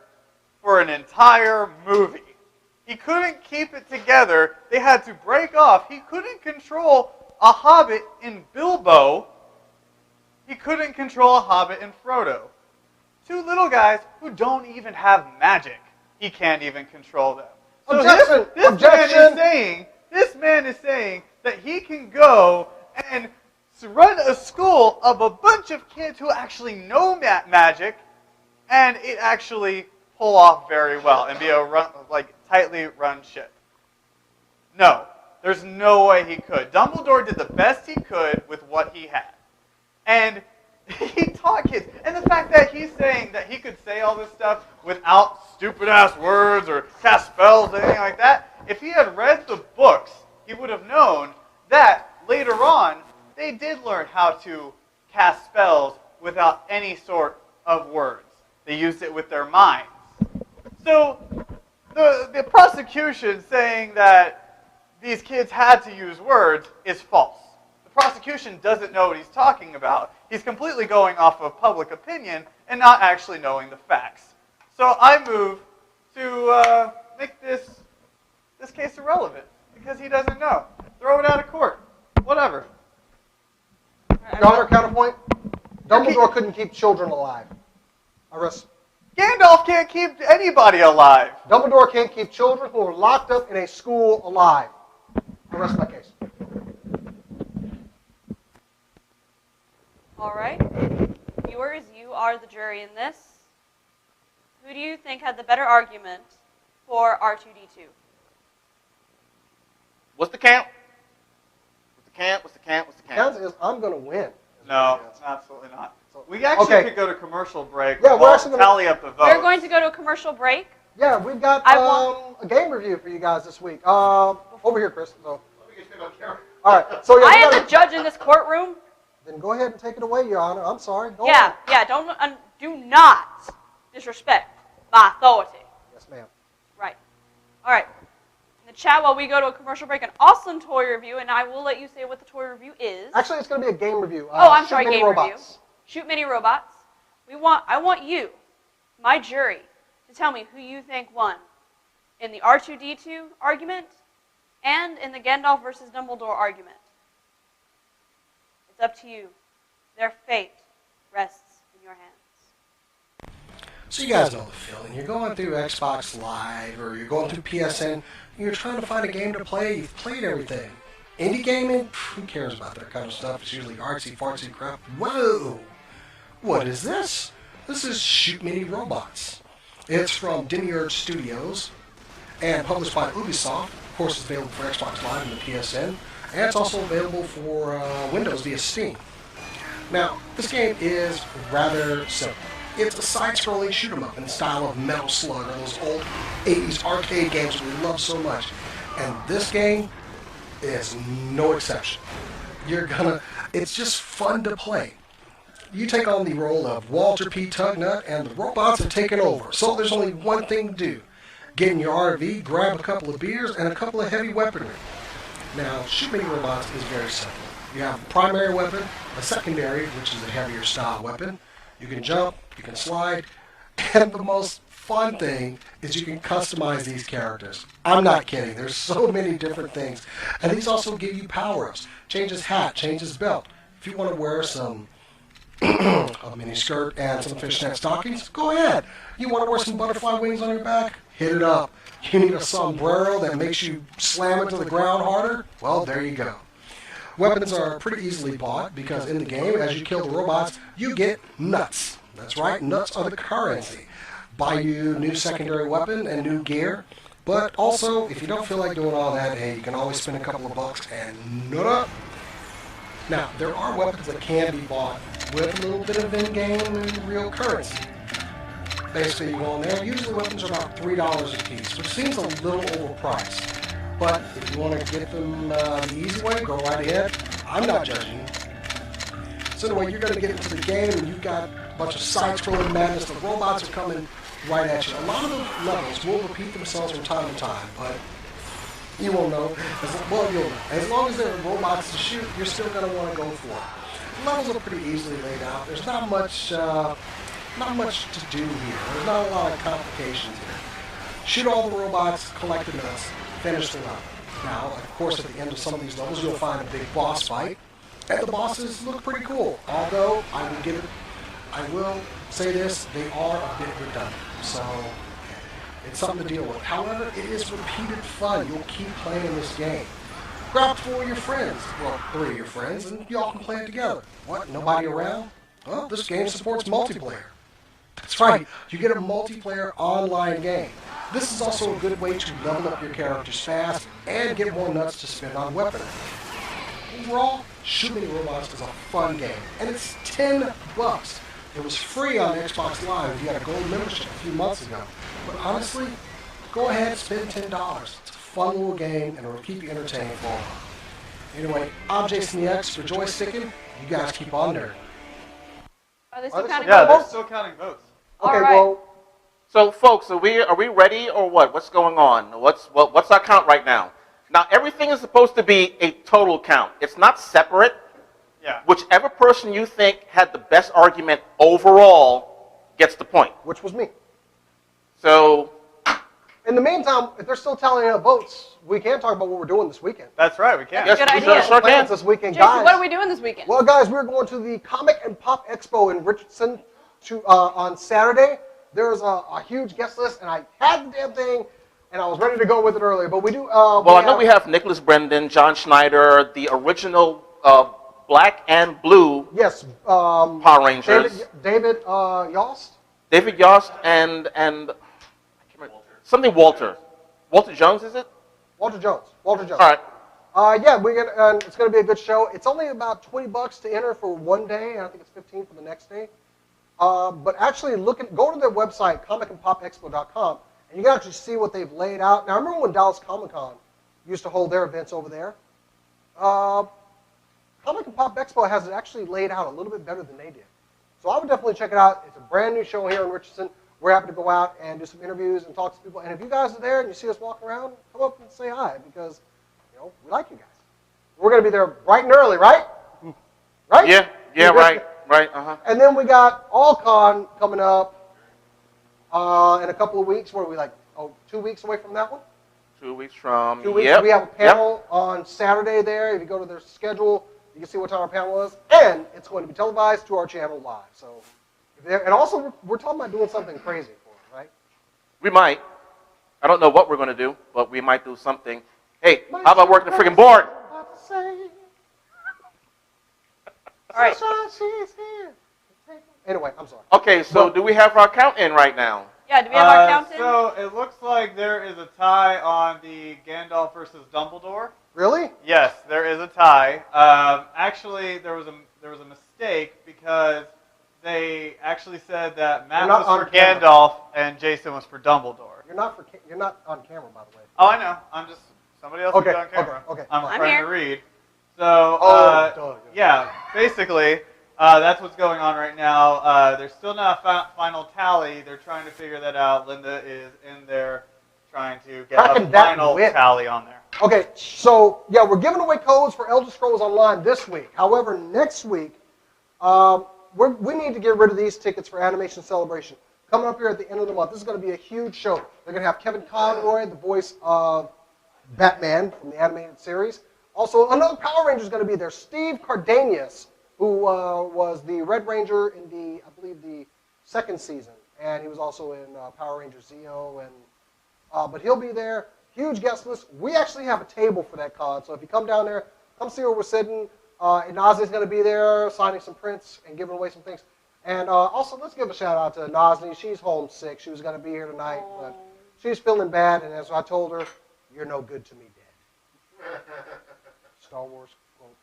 for an entire movie. He couldn't keep it together. They had to break off. He couldn't control a hobbit in Bilbo. He couldn't control a hobbit in Frodo. Two little guys who don't even have magic. He can't even control them. So Objection! this man is saying that he can go and run a school of a bunch of kids who actually know magic, and it actually pull off very well and be a tightly run ship. No, there's no way he could. Dumbledore did the best he could with what he had, and he taught kids. And the fact that he's saying that he could say all this stuff without stupid-ass words or cast spells or anything like that, if he had read the books, he would have known that later on, they did learn how to cast spells without any sort of words. They used it with their minds. So the prosecution saying that these kids had to use words is false. The prosecution doesn't know what he's talking about. He's completely going off of public opinion and not actually knowing the facts. So I move to make this case irrelevant because he doesn't know. Throw it out of court. Whatever. Your Honor, counterpoint. Dumbledore couldn't keep children alive. Gandalf can't keep anybody alive. Dumbledore can't keep children who are locked up in a school alive. I rest my case. All right. Viewers, you are the jury in this. Who do you think had the better argument for R2D2? What's the count? What's the count? Count is I'm going to win. No, absolutely not. We actually could go to commercial break. Yeah, we're actually gonna tally up the votes. We're going to go to a commercial break. Yeah, we've got a game review for you guys this week. Over here, Chris. So. All right. So yeah, I am the judge in this courtroom. Then go ahead and take it away, Your Honor. I'm sorry. Go Yeah, on. do not disrespect my authority. Yes, ma'am. Right. All right. In the chat, while we go to a commercial break, an awesome toy review, and I will let you say what the toy review is. Actually, it's going to be a game review. I'm Shoot sorry, Mini game review. Robots. Shoot Mini Robots. I want you, my jury, to tell me who you think won in the R2-D2 argument and in the Gandalf versus Dumbledore argument. It's up to you. Their fate rests in your hands. So you guys know the feeling. You're going through Xbox Live or you're going through PSN, and you're trying to find a game to play. You've played everything. Indie gaming? Who cares about that kind of stuff? It's usually artsy fartsy crap. Whoa! What is this? This is Shoot Mini Robots. It's from Demiurge Studios and published by Ubisoft. Of course, it's available for Xbox Live and the PSN. And it's also available for Windows via Steam. Now, this game is rather simple. It's a side-scrolling shoot-'em-up in the style of Metal Slug or those old 80s arcade games we love so much. And this game is no exception. It's just fun to play. You take on the role of Walter P. Tugnut, and the robots have taken over. So there's only one thing to do. Get in your RV, grab a couple of beers, and a couple of heavy weaponry. Now, Shoot Mini Robots is very simple. You have a primary weapon, a secondary, which is a heavier style weapon. You can jump, you can slide, and the most fun thing is you can customize these characters. I'm not kidding. There's so many different things. And these also give you power-ups. Change his hat, change his belt. If you want to wear some a mini skirt and some fishnet stockings, go ahead. You want to wear some butterfly wings on your back? Hit it up. You need a sombrero that makes you slam into the ground harder? Well, there you go. Weapons are pretty easily bought because in the game, as you kill the robots, you get nuts. That's right, nuts are the currency. Buy you new secondary weapon and new gear. But also, if you don't feel like doing all that, hey, you can always spend a couple of bucks and nut up. Now, there are weapons that can be bought with a little bit of in-game and real currency. Basically, you go in there. Usually weapons are about $3 a piece, which seems a little overpriced. But if you want to get them the easy way, go right ahead. I'm not judging you. So anyway, you're going to get into the game, and you've got a bunch of side-scrolling madness. The robots are coming right at you. A lot of the levels will repeat themselves from time to time, but you won't know. You'll know. As long as there are robots to shoot, you're still going to want to go for it. The levels are pretty easily laid out. There's not much to do here. There's not a lot of complications here. Shoot all the robots, collect the nuts, finish the level. Now, of course, at the end of some of these levels, you'll find a big boss fight, and the bosses look pretty cool. Although I will say this, they are a bit redundant. So it's something to deal with. However, it is repeated fun. You'll keep playing this game. Grab 4 of your friends, well, 3 of your friends, and y'all can play it together. What, nobody around? Well, this game supports multiplayer. That's right, you get a multiplayer online game. This is also a good way to level up your characters fast and get more nuts to spend on weaponry. Overall, Shoot Mini Robots is a fun game, and it's $10. It was free on Xbox Live if you had a gold membership a few months ago. But honestly, go ahead and spend $10. It's a fun little game, and it'll keep you entertained for a while. Anyway, I'm Jason the X for joysticking. You guys keep on nerding. Are they still counting Yeah, they're votes? still counting votes. All Okay, right. well, So, folks, are we ready or what? What's going on? What's our count right now? Now, everything is supposed to be a total count. It's not separate. Yeah. Whichever person you think had the best argument overall gets the point. which was me. So, In the meantime, if they're still tallying up votes, we can talk about what we're doing this weekend. That's right, we can. yes, Good we idea. sure can. Plans this weekend, Jason, guys. what are we doing this weekend? Well, guys, we're going to the Comic and Pop Expo in Richardson on Saturday. There's a huge guest list, and I had the damn thing, and I was ready to go with it earlier. But we do. Well, I know we have Nicholas Brendan, John Schneider, the original black and blue Yes. Power Rangers. David Yost. David Yost and I can't remember, something Walter. Walter Jones, is it? Walter Jones. Walter Jones. All right. Yeah, it's going to be a good show. It's only about $20 to enter for one day, and I think it's $15 for the next day. But actually, go to their website, comicandpopexpo.com, and you can actually see what they've laid out. Now, I remember when Dallas Comic Con used to hold their events over there. Comic and Pop Expo has it actually laid out a little bit better than they did. So I would definitely check it out. It's a brand new show here in Richardson. We're happy to go out and do some interviews and talk to people. And if you guys are there and you see us walking around, come up and say hi because, we like you guys. We're going to be there bright and early, right? Right? Yeah, right, uh-huh. And then we got AllCon coming up in a couple of weeks. Where are we 2 weeks away from that one? 2 weeks from, 2 weeks. Yep. We have a panel on Saturday there. If you go to their schedule, you can see what time our panel is. And it's going to be televised to our channel live. So, and also, we're talking about doing something crazy for it, right? We might. I don't know what we're going to do, but we might do something. Hey, how about working the freaking board? All right. Anyway, I'm sorry. Okay, so do we have our count in right now? Yeah, do we have our count in? So it looks like there is a tie on the Gandalf versus Dumbledore. Really? Yes, there is a tie. Actually, there was a mistake because they actually said that Matt You're not was on for camera. Gandalf and Jason was for Dumbledore. You're not on camera, by the way. Oh, I know. I'm just somebody else Okay, is on camera. okay. I'm I'm trying here. to read. So Duh. yeah, basically that's what's going on right now. There's still not a final tally. They're trying to figure that out. Linda is in there trying to get Cracking a that final whip. tally on there. Okay, so yeah, we're giving away codes for Elder Scrolls Online this week. However, next week, we need to get rid of these tickets for Animation Celebration. Coming up here at the end of the month, this is going to be a huge show. They're going to have Kevin Conroy, the voice of Batman from the animated series. Also, another Power Ranger is going to be there. Steve Cardenas, who was the Red Ranger in I believe, the second season, and he was also in Power Ranger Zeo. But he'll be there. Huge guest list. We actually have a table for that con, so if you come down there, come see where we're sitting. And Nazi's going to be there signing some prints and giving away some things. And also, let's give a shout out to Nazi. She's homesick. She was going to be here tonight, but she's feeling bad. And as I told her, you're no good to me, Dad. Star Wars quote.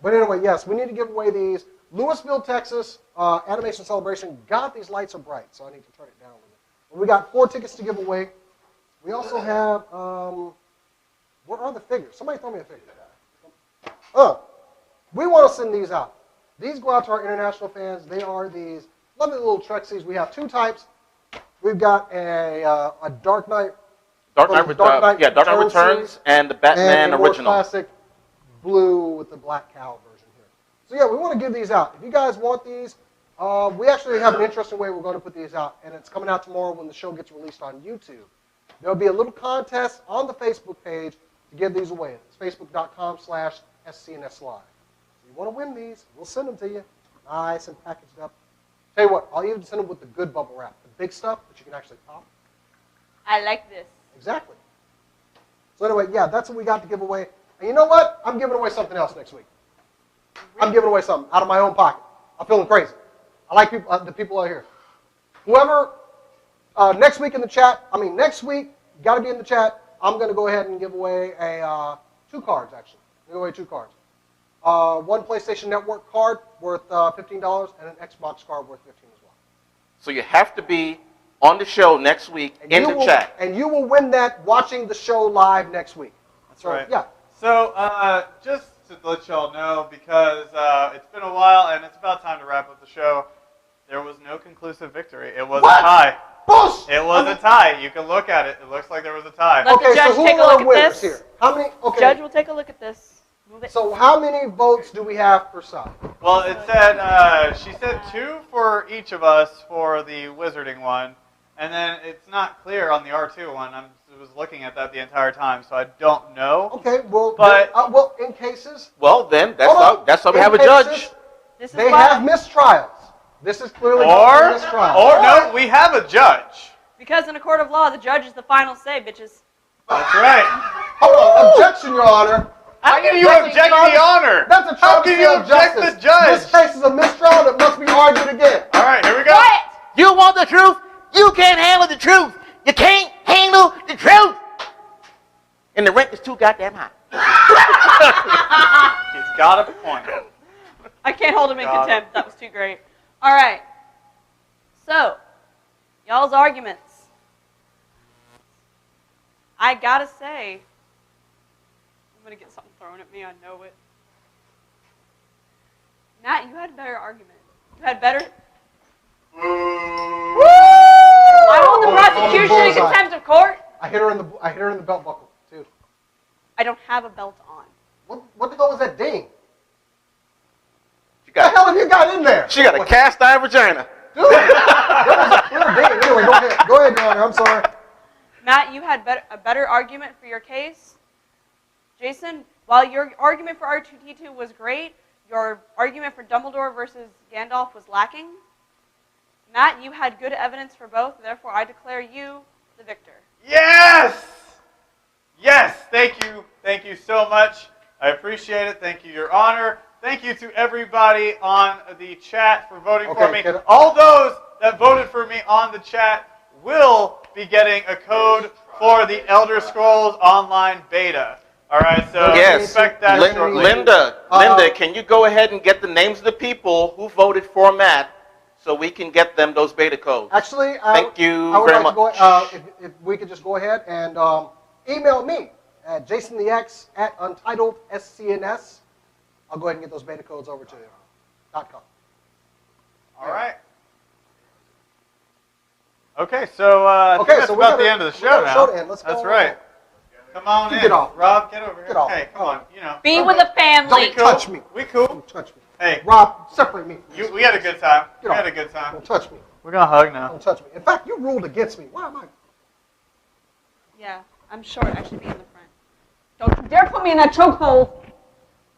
But anyway, yes, we need to give away these. Louisville, Texas, Animation Celebration. God, these lights are bright, so I need to turn it down a little bit. But we got 4 tickets to give away. We also have, where are the figures? Somebody throw me a figure. We want to send these out. These go out to our international fans. They are these lovely little Trexies. We have 2 types. We've got a Dark Knight. Dark Knight Returns series, and the Batman and a more original. classic blue with the black cowl version here. So yeah, we want to give these out. If you guys want these, we actually have an interesting way we're going to put these out, and it's coming out tomorrow when the show gets released on YouTube. There'll be a little contest on the Facebook page to give these away. It's facebook.com/SCNS Live. If you want to win these, we'll send them to you, nice and packaged up. Tell you what, I'll even send them with the good bubble wrap, the big stuff that you can actually pop. I like this. Exactly. So anyway, yeah, that's what we got to give away. And you know what? I'm giving away something else next week. I'm giving away something out of my own pocket. I'm feeling crazy. I like people, the people out here. Whoever, next week, you got to be in the chat. I'm going to go ahead and give away 2 cards, actually. Give away 2 cards. One PlayStation Network card worth $15 and an Xbox card worth $15 as well. So you have to be on the show next week in the chat. And you will win that watching the show live next week. That's So, right. yeah. So just to let y'all know, because it's been a while and it's about time to wrap up the show, there was no conclusive victory. It was What? a tie. Bullshit! It was a tie. You can look at it. It looks like there was a tie. Let the judge so who take a are look at winners this. here? How many? Okay. Judge will take a look at this. Move it. So how many votes do we have per side? Well, it said, she said 2 for each of us for the wizarding one, and then it's not clear on the R2 one. I was looking at that the entire time, so I don't know. Okay, well, But- in cases, Well, then Hold on. that's why we In have a cases, judge. This is they why, have mistrials. This is clearly Or a mistrial. no, we have a judge. because in a court of law, the judge is the final say, bitches. That's right. Hold on, objection, Your Honor. How can you That's a object charge- the honor? That's a How can travesty you of object justice. the judge? This case is a mistrial that must be argued again. All right, here we go. Quiet! You want the truth? You can't handle the truth. You can't handle the truth. And the rent is too goddamn high. He's got a point. I can't hold him in Got it. contempt. That was too great. All right. So, y'all's arguments. I gotta say, gonna get something thrown at me. I know it. Matt, you had a better argument. You had better. I hold the prosecution in Bullseye. contempt of court. I hit her in the belt buckle too. I don't have a belt on. What the hell was that ding? She What the hell have you got in there? She got a cast iron vagina. Dude, that was a clear ding. Anyway, go ahead. Go ahead, Your Honor. I'm sorry. Matt, you had a better argument for your case. Jason, while your argument for R2-D2 was great, your argument for Dumbledore versus Gandalf was lacking. Matt, you had good evidence for both, therefore I declare you the victor. Yes! Yes, thank you. Thank you so much. I appreciate it. Thank you, Your Honor. Thank you to everybody on the chat for voting for me. All those that voted for me on the chat will be getting a code for the Elder Scrolls Online Beta. All right, so expect that shortly. Linda, can you go ahead and get the names of the people who voted for Matt so we can get them those beta codes? Actually, Thank you I would very like much. to go, if we could just go ahead and email me at jasonthex@untitledscns. I'll go ahead and get those beta codes over to you. .com. All right. Okay, so I think that's about the end of the show now. Let's go. That's right. Come on in. Get off. Rob, get over here. Get off. Hey, come on. You know. Be with the family. Don't touch me. We cool? Don't touch me. Hey, Rob, separate me. we had a good time. Get We off. had a good time. Don't touch me. We're gonna hug now. Don't touch me. In fact, you ruled against me. Why am I? Yeah, I'm short. I should be in the front. Don't dare put me in that chokehold.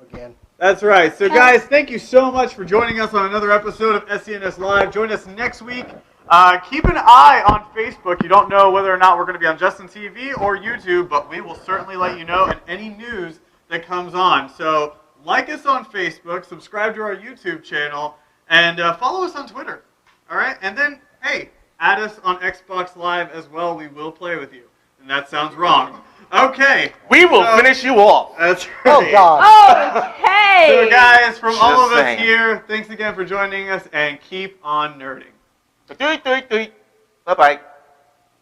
Again. That's right. So, guys, thank you so much for joining us on another episode of SCNS Live. Join us next week. Keep an eye on Facebook. You don't know whether or not we're going to be on Justin TV or YouTube, but we will certainly let you know in any news that comes on. So, like us on Facebook, subscribe to our YouTube channel, and follow us on Twitter. All right? And then, hey, add us on Xbox Live as well. We will play with you. And that sounds wrong. Okay. We will finish you off. That's Oh, right. God. Okay. So guys, from all of Just us saying. here, thanks again for joining us, and keep on nerding. Bye-bye.